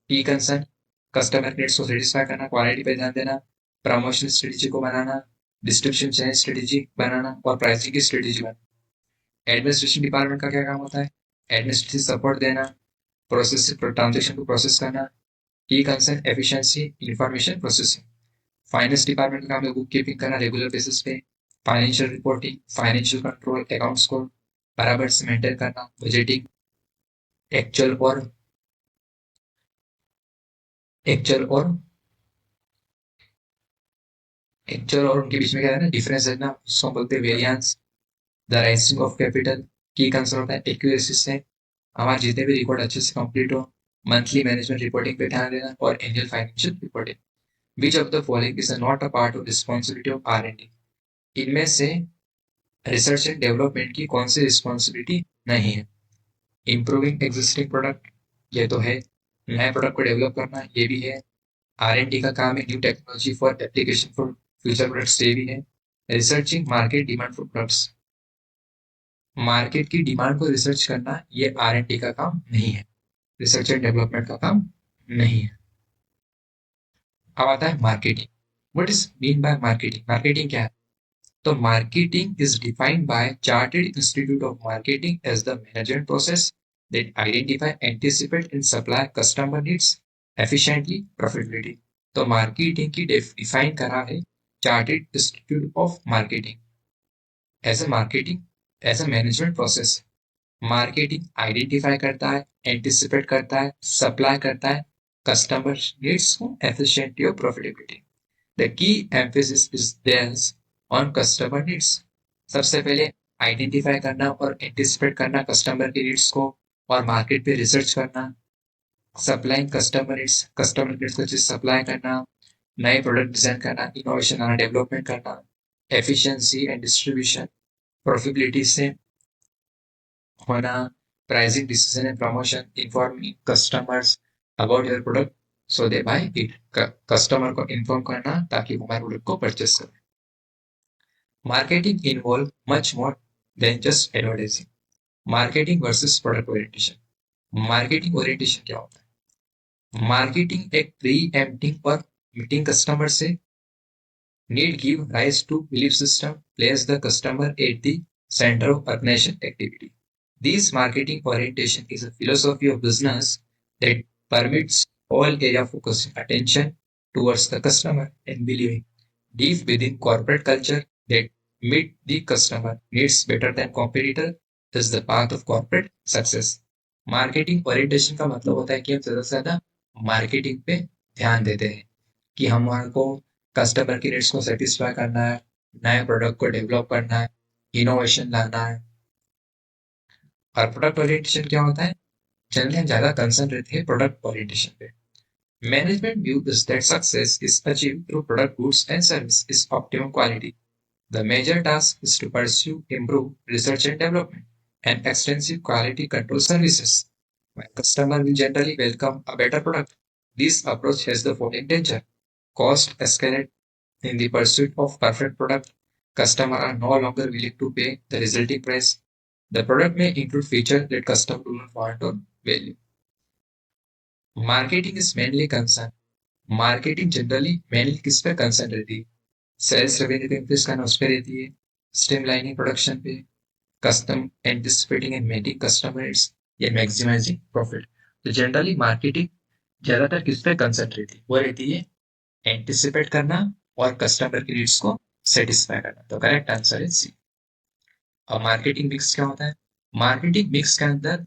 A: की कंसर्न कस्टमर नीड्स को सेटिस्फाई करना, क्वालिटी पे ध्यान देना, प्रमोशन स्ट्रेटेजी को बनाना, डिस्ट्रीब्यूशन चैनल स्ट्रेटेजी बनाना और प्राइसिंग की स्ट्रेटेजी बनाना। एडमिनिस्ट्रेशन डिपार्टमेंट का क्या काम होता है? एडमिनिस्ट्रेटिव सपोर्ट देना, प्रोसेस ट्रांजेक्शन को प्रोसेस करना। Key concern efficiency, information processing. Finance department का काम है बुक कीपिंग करना रेगुलर बेसिस पे, financial reporting, financial control, accounts को बराबर से मेंटेन करना, बजटिंग, एक्चुअल और एक्चुअल और उनके बीच में क्या है ना, डिफरेंस है ना, उसको बोलते हैं variance. The rising of capital. की कंसर्न होता है एक्यूरेसी से हमारे जितने भी रिकॉर्ड अच्छे से कंप्लीट हो, मंथली मैनेजमेंट रिपोर्टिंग पे ध्यान देना और annual financial reporting. Which of the following is not a part of responsibility of R&D? इनमें से रिसर्च एंड डेवलपमेंट की कौन सी रिस्पॉन्सिबिलिटी नहीं है? इम्प्रूविंग एग्जिस्टिंग प्रोडक्ट, ये तो है। नए प्रोडक्ट को डेवलप करना, ये भी है। R&D का काम है new technology for application for future products, ये भी है। Researching market demand for products, market की डिमांड को रिसर्च करना, ये R&D का काम नहीं है, रिसर्च एंड डेवलपमेंट का काम नहीं है। अब आता है marketing. What is mean by marketing? Marketing क्या है? तो marketing is defined by Chartered Institute of Marketing as the management process that identify, anticipate and supply customer needs efficiently, profitability. तो मार्केटिंग की डिफाइन करा है Chartered Institute of Marketing as a marketing, as a management process. Marketing identify करता है, anticipate करता है, supply करता है कस्टमर नीड्स को एफिशिएंटली और profitability. The key emphasis is there's on customer needs. सबसे पहले आइडेंटिफाई करना और एंटिसिपेट करना कस्टमर के नीड्स को, और मार्केट पे रिसर्च करना। सप्लाइंग कस्टमर नीड्स को चीज सप्लाई करना, नए प्रोडक्ट डिजाइन करना, इनोवेशन आना, डेवलपमेंट करना, एफिशिएंसी एंड डिस्ट्रीब्यूशन, प्रॉफिटेबिलिटी से होना, pricing decision and promotion, informing customers about your product so they buy it. Customer को इन्फॉर्म करना ताकि वो हमारे प्रोडक्ट को परचेस करें। Marketing involve much more than just advertising. Marketing versus product orientation. Marketing orientation क्या होता है? मार्केटिंग एक प्री एम्प्टिंग और मीटिंग कस्टमर से need give rise to belief system, place the customer at the center of organization activity. This marketing orientation is a philosophy of business that permits all area focusing attention towards the customer and believing deep within corporate culture that meet the customer needs better than competitor is the path of corporate success. Marketing orientation का मतलब होता है कि हम ज्यादा से ज्यादा marketing पे ध्यान देते हैं कि हमारे को कस्टमर की नीड्स को सेटिस्फाई करना है, नए प्रोडक्ट को डेवलप करना है, इनोवेशन लाना है। और प्रोडक्ट ओरिएंटेशन क्या होता है? जनरली हम ज्यादा कंसर्न रहते हैं प्रोडक्ट ओरिएंटेशन पे। Management view is that success is achieved through product goods and service is optimum quality. The major task is to pursue, improve research and development, and extensive quality control services. My customer will generally welcome a better product. This approach has the following danger: cost escalate in the pursuit of perfect product. Customers are no longer willing to pay the resulting price. The product may include features that customers do not want or value. Marketing is mainly concerned. Marketing generally mainly किस पे concern रहती है? Sales revenue पे increase करना उस पे रहती है, स्ट्रीमलाइनिंग प्रोडक्शन पे, custom anticipating and meeting customers, या मैक्सिमाइजिंग प्रॉफिट। तो जनरली मार्केटिंग ज्यादातर किस पे कंसर्न रहती है? वो रहती है एंटिसिपेट करना और कस्टमर की नीड्स को सेटिस्फाई करना। तो करेक्ट आंसर है सी। और मार्केटिंग मिक्स क्या होता है? मार्केटिंग मिक्स के अंदर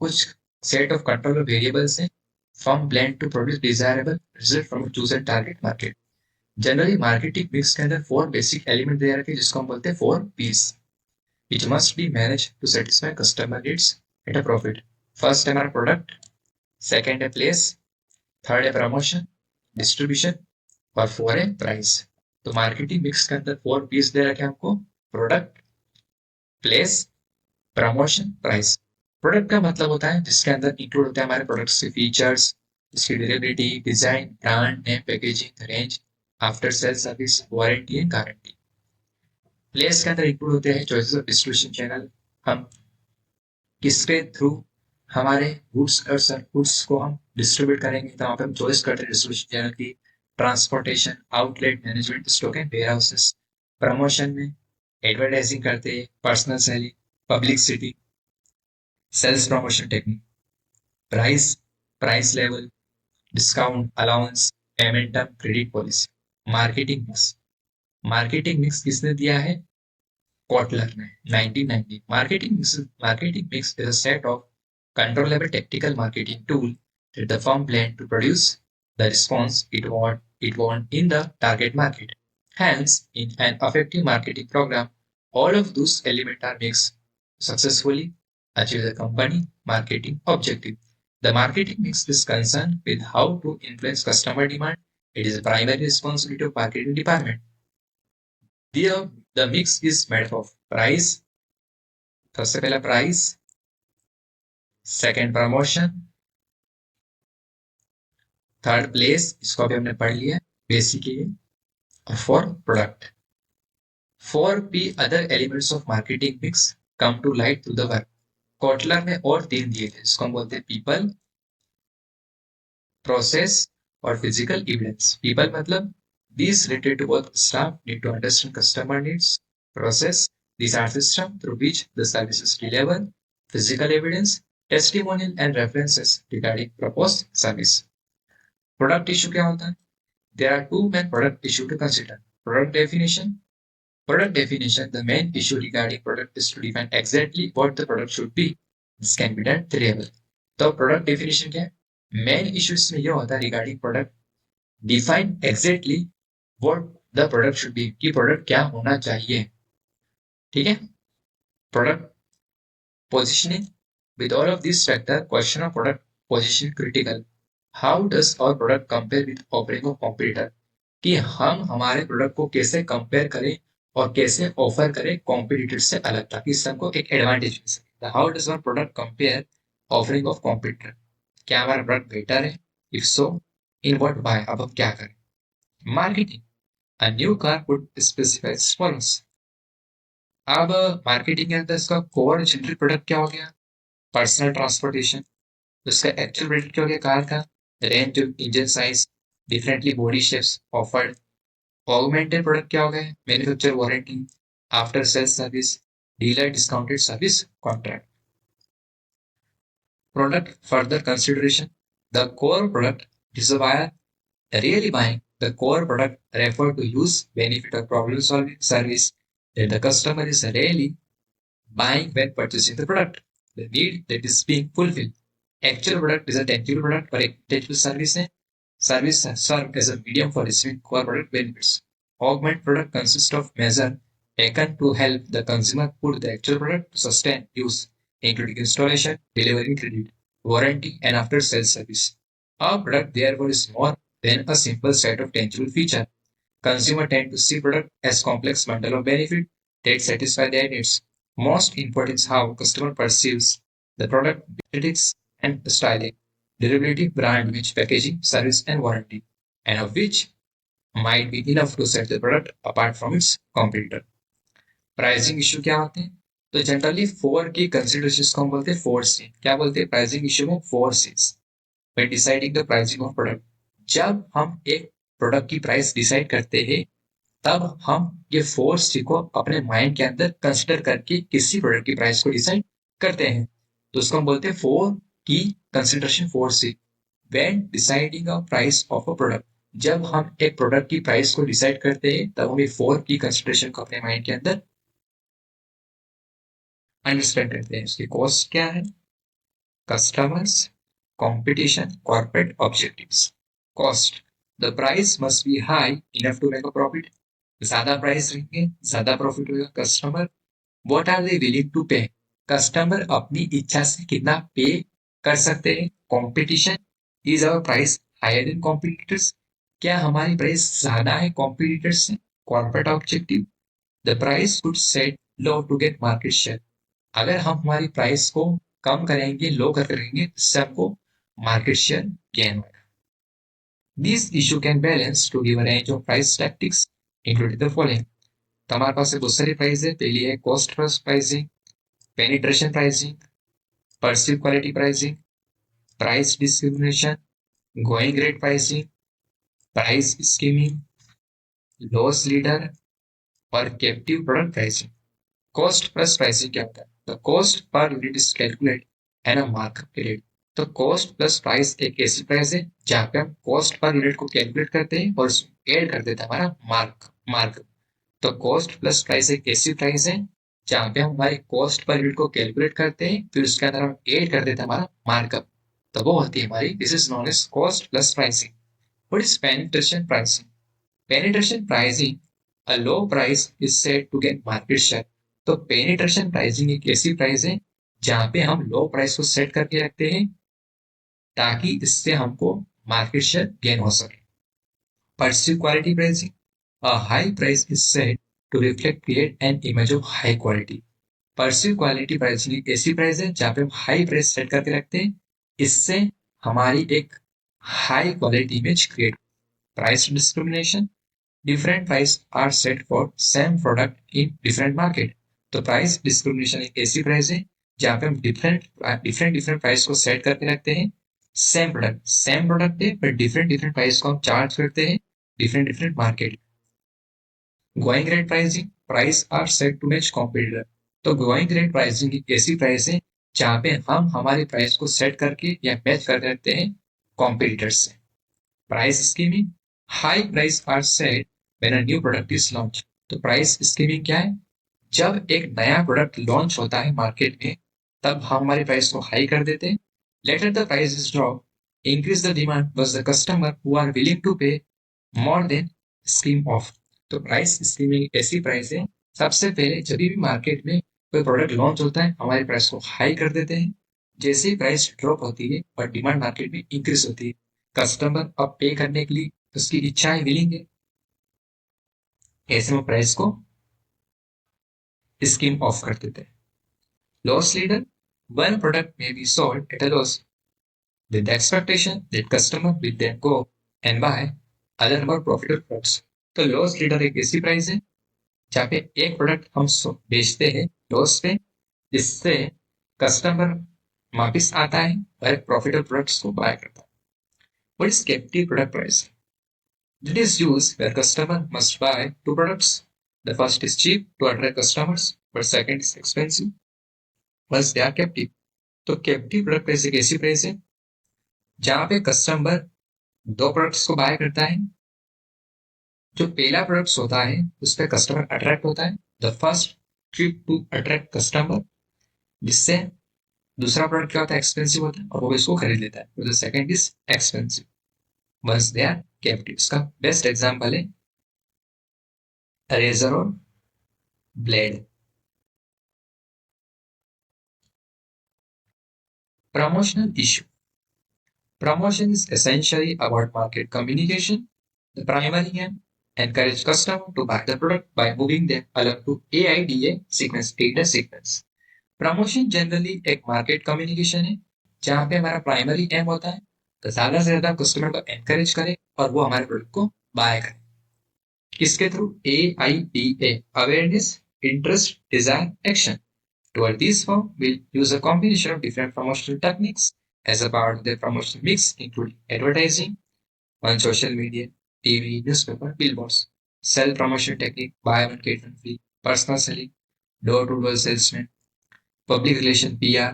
A: कुछ सेट ऑफ कंट्रोल वेरिएबल्स हैं, from blend to produce desirable result from chosen target market. Generally marketing mix के अंदर 4 बेसिक एलिमेंट दे रखे हैं जिसको हम बोलते हैं 4 Ps, which must be manage to satisfy customer needs at a profit. First है हमारा प्रोडक्ट, सेकंड है प्लेस, थर्ड है प्रमोशन, डिस्ट्रीब्यूशन, और 4 है प्राइस। तो मार्केटिंग मिक्स के अंदर 4 पीस दे रखे हैं हमको, product, place, promotion, price. Product का मतलब होता है जिसके अंदर इंक्लूड होता है हमारे प्रोडक्ट्स के फीचर्स, इसकी durability, design, brand name, packaging, range, after sale service, warranty and guarantee. Place के अंदर इंक्लूड होते हैं चॉइसेस ऑफ डिस्ट्रीब्यूशन चैनल, हम किसके थ्रू हमारे गुड्स और गुड्स को हम डिस्ट्रीब्यूट करेंगे, तो वहाँ पे हम चॉइस करते हैं डिस्ट्रीब्यूशन चैनल की। Transportation, outlet management, stock and warehouses. Promotion में एडवर्टाइजिंग करते हैं, personal selling, publicity, sales promotion technique. Price, price level, discount, allowance, payment term, credit policy. Marketing mix, marketing mix किसने दिया है? Kotler ने 1990। Marketing mix is a set of controllable tactical marketing tool that the firm plan to produce the response it want in the target market. Hence, in an effective marketing program, all of those elements are mixed to successfully achieve the company marketing objective. The marketing mix is concerned with how to influence customer demand It is a primary responsibility of marketing department. The mix is made of price, सबसे पहला price, second promotion, third place, इसको भी हमने पढ़ लिया basic है, और four product. 4P other elements of marketing mix come to light through the work. Kotler ने और 3 दिए थे, इसको हम बोलते हैं पीपल, प्रोसेस और फिजिकल एविडेंस. पीपल मतलब these related to both staff need to understand customer needs. Process, these are system through which the service is delivered. Physical evidence, testimonial and references regarding proposed service. Product issue क्या होता है? There are two main product issue to consider. Product definition. Product definition, the main issue regarding product is to define exactly what the product should be. This can be done three level. तो product definition क्या है? Main issue इसमें यह होता है regarding product. Define exactly what the product should be. कि product क्या होना चाहिए. ठीक है? Product positioning. With all of these factors, question of product position critical. How does our product compare with offering of competitor? कि हम हमारे product को कैसे कंपेयर करें और कैसे ऑफर करें कॉम्पिटिटर से अलग, ताकि इससे हमको एक एडवांटेज मिल सके. How does our product compare offering of competitor? क्या हमारा प्रोडक्ट बेटर है? If so, in what by? अब हम क्या करें? Marketing. A new car would specify as follows. अब मार्केटिंग के अंदर इसका कोर जनरिक प्रोडक्ट क्या हो गया? Personal transportation. उसका एक्चुअल प्रोडक्ट क्या हो गया कार का? Range of engine size, differently body shapes offered. Augmented product क्या हो गए? Manufacture warranty, after sales service, dealer discounted service contract. Product further consideration. The core product is a buyer really buying. The core product refer to use, benefit or problem solving service that the customer is really buying when purchasing the product. The need that is being fulfilled. Actual product is a tangible product और एक tangible service है. Service serve as a medium for receiving core product benefits. Augment product consists of measure taken to help the consumer put the actual product to sustain use, including installation, delivery, credit, warranty, and after sales service. Our product therefore is more than a simple set of tangible features. Consumers tend to see product as complex bundle of benefit that satisfy their needs. Most important is how customer perceives the product, aesthetics and styling, durability, brand image, packaging, service and warranty, and of which might be enough to set the product apart from its competitor. Pricing issue क्या होते हैं? तो generally 4 की considerations को हम बोलते हैं 4C. क्या बोलते हैं प्राइसिंग इशू में? 4Cs. When deciding the pricing of product. जब हम एक प्रोडक्ट की प्राइस डिसाइड करते हैं तब हम ये 4C को अपने माइंड के अंदर कंसिडर करके किसी प्रोडक्ट की प्राइस को डिसाइड करते हैं. तो उसको हम बोलते हैं 4 की consideration 4C. When deciding a price of a product. जब हम एक प्रोडक्ट की प्राइस को डिसाइड करते हैं तब हम ये 4 की कंसिडरेशन को अपने माइंड के अंदर अंडरस्टैंड करते हैं. उसकी कॉस्ट क्या है? Customers, competition, corporate objectives. Cost. The price must be high enough to make a profit. ज्यादा प्राइस रहेंगे ज्यादा प्रॉफिट होगा. Customer, what are they willing to pay? Customer अपनी इच्छा से कितना पे कर सकते हैं. Competition. Is our price higher than competitors? क्या हमारी प्राइस ज्यादा है कॉम्पिटिटर्स से? Corporate objective. The price could set low to get market share. अगर हम हमारी प्राइस को कम करेंगे, लो करेंगे, इससे हमको मार्केट शेयर गेन होगा. This issue can balance to give a range of price tactics including the following. तो हमारे पास बहुत सारी प्राइस है. पहली है cost plus pricing, penetration pricing, perceive quality pricing, price discrimination, going rate pricing, price skimming, loss leader और captive product pricing. Cost plus pricing क्या होता है? The cost per unit is calculate and a markup period. तो cost plus price एक ऐसी price है जहां पे हम कॉस्ट पर यूनिट को कैलकुलेट करते हैं और उसमें ऐड कर देते हैं हमारा मार्क. तो कॉस्ट प्लस प्राइस एक ऐसी प्राइस है जहां पे हम हमारे कॉस्ट पर यूनिट को कैलकुलेट करते हैं, फिर उसके अंदर हम ऐड कर देते हैं हमारा मार्कअप. तो वो होती है हमारी, this is known as cost plus pricing. What is penetration pricing? Penetration pricing, a low price is set to get market share. तो पेनिट्रेशन प्राइसिंग एक ऐसी प्राइस है जहां पे हम लो प्राइस को सेट करके रखते हैं ताकि इससे हमको मार्केट शेयर गेन हो सके. Perceived quality pricing. A high price is set to reflect create an image of high quality. Perceived quality pricing एक ऐसी प्राइस है जहां पे हम हाई प्राइस सेट करके रखते हैं, इससे हमारी एक high quality image create. Price discrimination. Different price are set for same product in different market. तो प्राइस डिस्क्रिमिनेशन एक ऐसी प्राइस है जहां पे हम डिफरेंट डिफरेंट प्राइस को सेट करके रखते हैं। सेम प्रोडक्ट है बट डिफरेंट प्राइस को हम चार्ज करते हैं different market. Going rate pricing. Price are set to match competitor. तो गोइंग रेट प्राइसिंग एक ऐसी प्राइस है जहां पे हम हमारी प्राइस को सेट करके या मैच कर रखते हैं कॉम्पिटिटर्स से। Price skimming. High price are set when a new product is launch. तो प्राइस स्कीमिंग क्या है? जब एक नया प्रोडक्ट लॉन्च होता है मार्केट में, तब हम हमारी प्राइस को हाई कर देते हैं। Later the price is drop, increase the demand but the customer who are willing to pay more than skim off. तो प्राइस स्कीमिंग ऐसी प्राइस है, सबसे पहले जब भी मार्केट में कोई प्रोडक्ट लॉन्च होता है हमारी प्राइस को हाई कर देते हैं। जैसे ही प्राइस ड्रॉप होती है और डिमांड मार्केट में इंक्रीज होती है, कस्टमर अब पे करने के लिए उसकी इच्छा है, विलिंग है, ऐसे में प्राइस को स्कीम ऑफ कर देते हैं। Loss leader. One product may be sold at a loss with the expectation that customer will then go and buy other more profitable products. तो लॉस लीडर एक ऐसी प्राइस है जहाँ पे एक प्रोडक्ट हम बेचते हैं लॉस पे, जिससे कस्टमर वापिस आता है और एक प्रॉफिटेबल प्रोडक्ट्स को बाय करता है। What is captive product price? It is used where customer must buy two products. The first is cheap to attract customers, but second is expensive. Once they are captive. तो captive product price एक ऐसी price है जहां पे customer दो products को bye करता है। जो पहला प्रोडक्ट होता है उस पर कस्टमर अट्रैक्ट होता है, the first trip to attract customer, जिससे दूसरा प्रोडक्ट क्या होता है, एक्सपेंसिव होता है और वो इसको खरीद लेता है। The second is expensive once they are captive. इसका बेस्ट एग्जांपल है रेजर और blade. Promotional issue. Promotion is essentially about market communication. The primary aim, encourage customer to buy the product by moving them along to AIDA sequence, data sequence. Promotion generally एक market communication है जहां पे हमारा primary aim होता है तो ज्यादा से ज्यादा कस्टमर को एनकरेज करे और वो हमारे प्रोडक्ट को बाय करे। किसके through? AIDA, awareness, interest, desire, action. Toward this form, we'll use a combination of different promotional techniques as a part of their promotional mix, including advertising on social media, TV, newspaper, billboards, self-promotion technique, buy one get one free, personal selling, door-to-door salesman, public relation PR,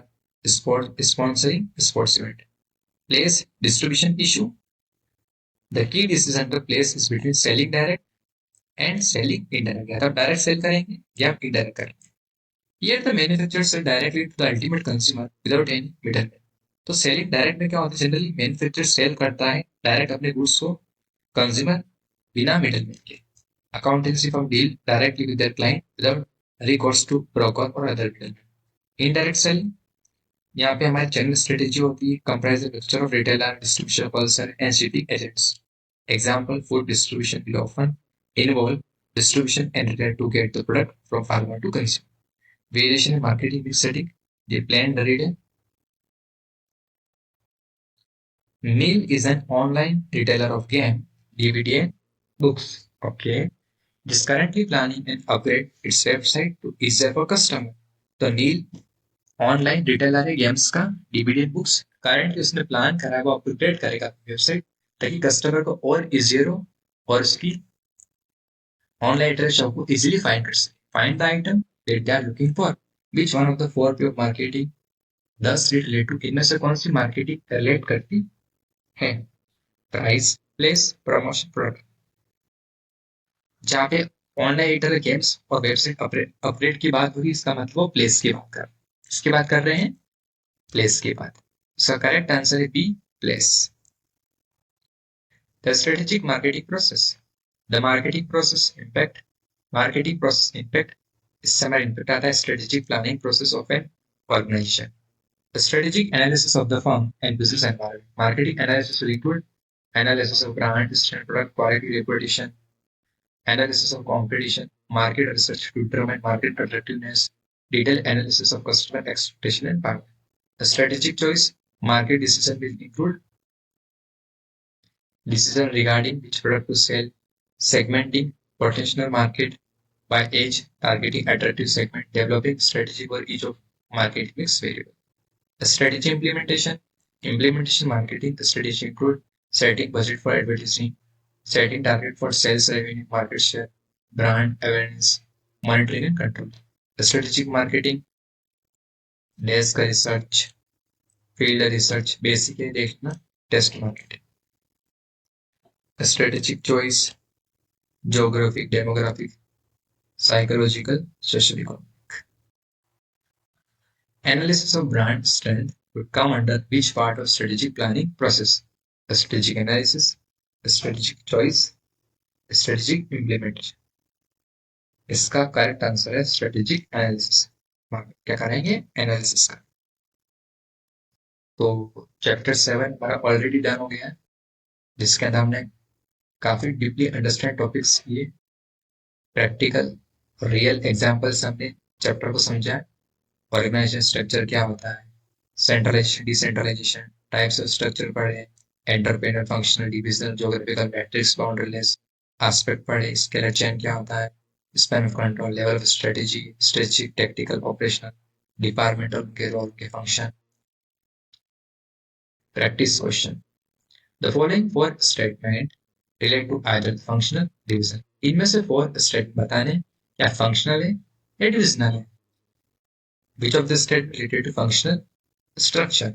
A: sport sponsoring, sports event. Place distribution issue. The key decision to place is between selling direct and selling indirect. या तो direct cell करेंगे या indirect करेंगे। Here the manufacturer sell directly to the ultimate consumer without any middleman. तो selling direct में क्या होता है? जनरली मैन्युफैक्चरर सेल करता है डायरेक्ट अपने गुड्स को कंज्यूमर बिना मिडलमैन के। Accountancy firm deal directly with their client without recourse to broker और अदर मिडलमैन। इनडायरेक्ट सेलिंग, यहाँ पे हमारी चैनल स्ट्रेटेजी होती है, comprise the mixture of retailer, distributor, wholesaler and shipping agents. Example, food distribution will often involve distribution and retail to get the product from farmer to consumer. Variation in marketing mix setting, the planned reader. Neil is an online retailer of game, DVD and books. Okay. Is currently planning an upgrade its website to easier for customer. तो नील online retailer है games का, DVD and books. Currently उसने plan करा है वो upgrade करेगा अपनी website ताकि कस्टमर को और इजियर हो और उसकी ऑनलाइन रिटेलर शॉप को इजीली फाइंड कर सके। Find the item that they are looking for, which one of the four P of marketing does relate to, इनमें से कौन सी मार्केटिंग रिलेट करती है? Price, place, promotion, product. जहाँ पे ऑनलाइन रिटेलर गेम्स और वेबसाइट अपग्रेड की बात होगी, इसका मतलब वो प्लेस की बात कर रहे हैं। इसकी बात कर रहे हैं प्लेस की बात। इसका करेक्ट आंसर है B, place. The strategic marketing process. The marketing process impact. Marketing process impact, इससे हमारा इम्पैक्ट आता है strategic planning process of an organization. The strategic analysis of the firm and business environment. Marketing analysis will include analysis of brand, strength, product quality, reputation, analysis of competition, market research to determine market attractiveness, detailed analysis of customer expectation and power. The strategic choice, market decision will include decision regarding which product to sell, segmenting potential market by age, targeting attractive segment, developing strategy for each of market mix variable. The strategy implementation marketing, the strategy include setting budget for advertising, setting target for sales revenue, market share, brand awareness, monitoring and control. The strategic marketing, desk research, field research, basically देखना test marketing. The strategic choice, geographic, demographic, psychological, socioeconomic. Analysis of brand strength would come under which part of strategic planning process? The strategic analysis, the strategic choice, the strategic implementation. इसका correct answer है strategic analysis. क्या करेंगे? Analysis का. तो chapter 7 हमारा already done हो गया है, जिसके अंदर हमने काफी डीपली अंडरस्टैंड टॉपिक्स किए, प्रैक्टिकल रियल एग्जांपल्स हमने चैप्टर को समझा. ऑर्गेनाइजेशन स्ट्रक्चर क्या होता है, centralisation decentralisation, types of structure पढ़े, entrepreneur, functional, divisional, geographical, matrix, boundaryless aspect पढ़े, स्केलर चेन क्या होता है, span of control, level of strategy, strategic, tactical, operational, departmental, उनके रोल के function. Practice question. The following 4 statement relate to either functional division. इनमें से 4 statement बताने क्या फंक्शनल है या डिविजनल है. Which of the statement related to functional structure?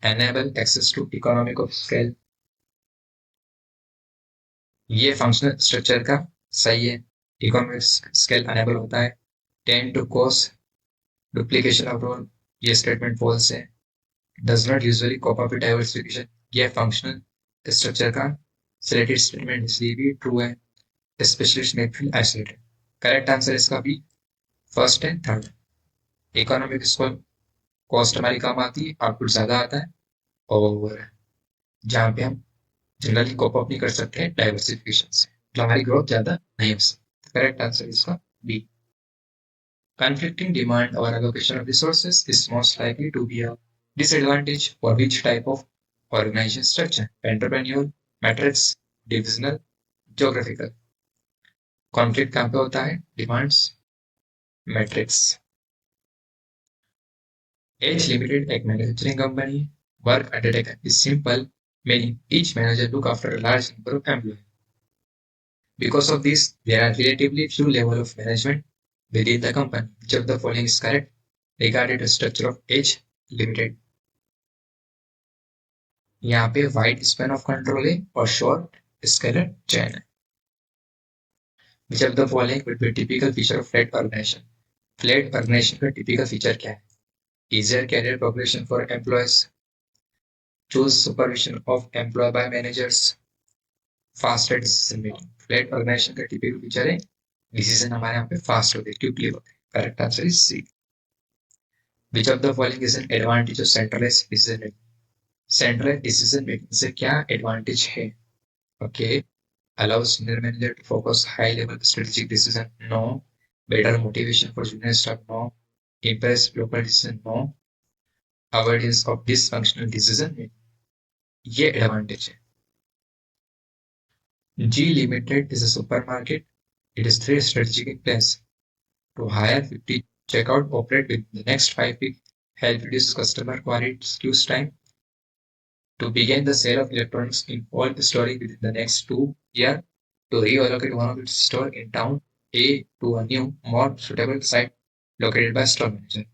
A: Enable access to economic of scale. ये फंक्शनल स्ट्रक्चर का सही है, इकोनॉमिक स्केल अनेबल होता है. Tend to cause duplication of role, ये स्टेटमेंट फॉल्स है. Does not usually cope up with diversification, ये functional structure का सिलेक्टेड स्टेटमेंट इसलिए भी ट्रू है. स्पेशलिस्ट में फील आइसोलेटेड. करेक्ट आंसर इसका भी first and third. Economic scale cost हमारी कम आती है, आउटपुट ज्यादा आता है, और जहाँ पे हम जनरली कोप अप नहीं कर सकते डाइवर्सिफिकेशन से, तो हमारी ग्रोथ ज्यादा नहीं हो सकती. करेक्ट आंसर इसका B. Conflicting demand or allocation of resources is most likely to be a disadvantage for which type of organization structure? Entrepreneurial, matrix, divisional, geographical. Conflict कहाँ पे होता है? Demands, matrix. एज लिमिटेड एक manufacturing company. Work undertaken is simple, meaning each manager look after a large number of employees. Because of this, there are relatively few levels of management within the company. Which of the following is correct regarding the structure of H Limited? यहाँ पे wide span of control है और short scalar chain है. Which of the following would be a typical feature of flat organization? Flat organization का typical feature क्या है? Easier career progression for employees. Choose supervision of employee by managers. Faster decision making. Flat organization का typical feature है decision हमारे यहाँ पे fast होते हैं, क्विकली होते हैं. Correct answer is C. Which of the following is an advantage of centralized decision making? Centralized decision making से क्या एडवांटेज है? Okay, allows senior manager to focus high level strategic decision, no. Better motivation for junior staff, no. Impress local decision, no. Avoidance of dysfunctional decision making, ये advantage है. G Limited is a supermarket. It is 3 strategic plans to hire 50 checkout operate within the next 5 weeks, help reduce customer queue time, to begin the sale of electronics in all stores within the next 2 years, to reallocate one of its store in town A to a new, more suitable site located by store manager.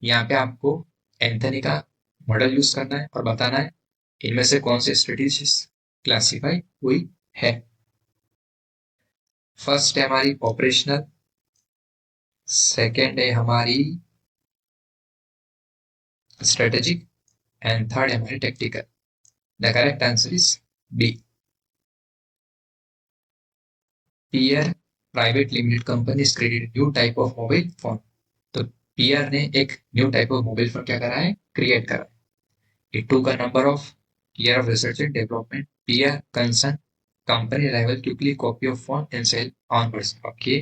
A: यहाँ पे आपको Anthony का model use करना है और बताना है इनमें से कौन सी स्ट्रेटेजीज क्लासिफाई हुई है. फर्स्ट है हमारी ऑपरेशनल, सेकेंड है हमारी स्ट्रेटेजिक, एंड थर्ड है हमारी tactical. The correct answer is B. Peer private limited company is created new type of mobile phone. तो पीयर ने एक new type of mobile phone क्या करा है? क्रिएट करा है. It took a number of year of research and development peer concern company rival quickly copy of phone and sell on person. Okay,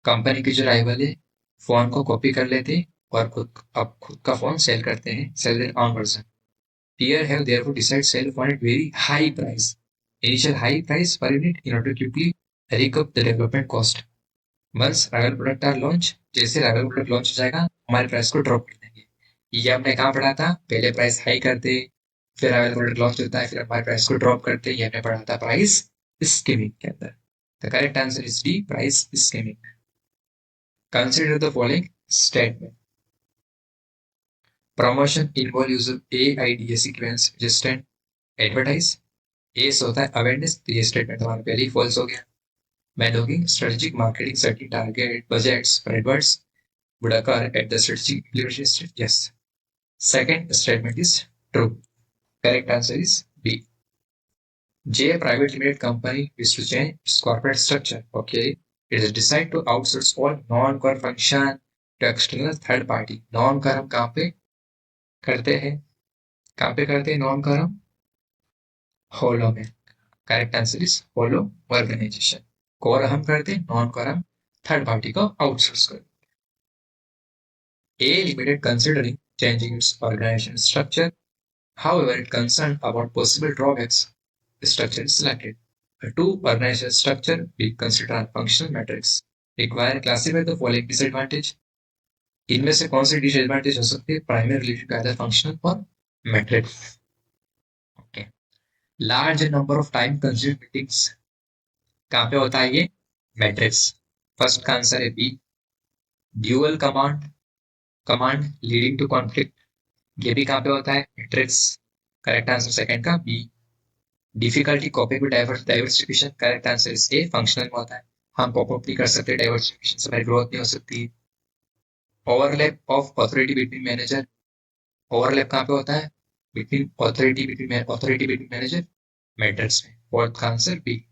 A: company की जो rival है phone को copy कर लेते हैं और खुद का फोन सेल करते हैं, sell their own person. Peer have therefore decided sell phone at very high price, initial high price per unit in order to quickly recoup the development cost. Once rival product are launched, जैसे rival product launch हो जाएगा हमारे price को drop कर देंगे. ये हमने कहाँ पढ़ा था? पहले प्राइस हाई करते, फिर rival product launch होता है, फिर हमारे प्राइस को ड्रॉप करते. ये हमने पढ़ा था प्राइस स्कीमिंग के अंदर. The correct answer is D, price skimming. Consider the following statement. Promotion involve use of AIDA sequence resistant advertise. S होता है अवेयरनेस, तो ये स्टेटमेंट हमारा पहले ही फॉल्स हो गया. By doing strategic marketing, setting target budgets for adverts would occur at the strategic implementation stage. Yes. Second statement is true. Correct answer is B. J, a private limited company, is to change its corporate structure. Okay. It has decided to outsource all non-core function to external third party. Non-core हम कहाँ पे करते हैं? कहाँ पे करते हैं non-core हम? होलो में. Correct answer is hollow organization. Core हम करते हैं, नॉन कोर हम थर्ड पार्टी को आउटसोर्स करते. A limited considering changing its organization structure. However, it concerned about possible drawbacks. The structure is selected. A two organizational structure we consider a functional matrix. Require classify the following disadvantage. इनमें से कौन सी disadvantage हो सकती है? Primary related either functional और matrix. Okay. Large number of time consume meetings कहाँ पे होता है? ये मैट्रिक्स. फर्स्ट का आंसर है B. Dual command leading to conflict, ये भी कहाँ पे होता है? मैट्रिक्स. करेक्ट आंसर सेकंड का B. Difficulty coping with diversification, correct answer is A, functional में होता है. हम पॉप अप नहीं कर सकते, डाइवर्सिफिकेशन से हमारी ग्रोथ नहीं हो सकती. Overlap of authority between manager, overlap कहाँ पे होता है? Between authority between manager, matrix में. फोर्थ का answer B.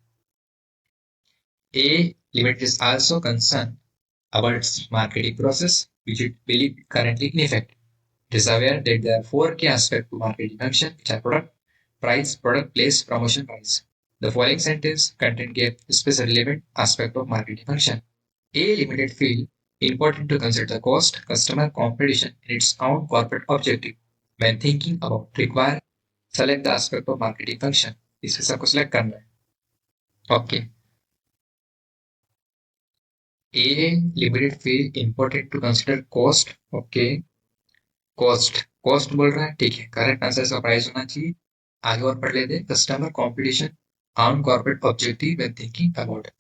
A: A limit is also concerned about its marketing process, which it believe currently ineffective. It is aware that there are four key aspects to marketing function, which are product, price, product place, promotion, price. The following sentence contain gave special relevant aspect of marketing function. A limited feel important to consider the cost, customer, competition in its own corporate objective. When thinking about require, select the aspect of marketing function. इससे सबको select करना है. Okay. A limited feel important to consider cost. Okay. Cost बोल रहा है, ठीक है. Correct answer इसका प्राइस होना चाहिए. आगे और पढ़ लेते हैं. Customer competition on corporate objective when thinking about it.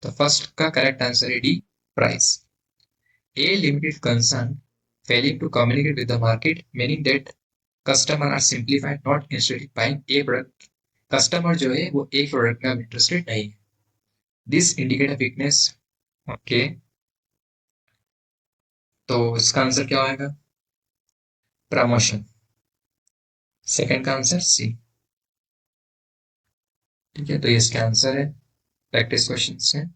A: तो फर्स्ट का करेक्ट आंसर है D, price. A limited concern failing to communicate with the market, meaning that customer are simplified not interested buying a product. Customer जो है वो एक product में interested नहीं है. This indicate weakness. ओके. तो इसका आंसर क्या होगा? प्रमोशन. सेकंड का आंसर सी. ठीक है, तो ये इसका आंसर है. प्रैक्टिस क्वेश्चंस हैं.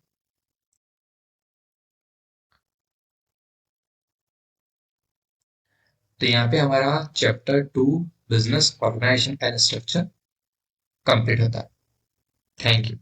A: तो यहाँ पे हमारा chapter 2 business organisation and structure complete होता है. Thank you.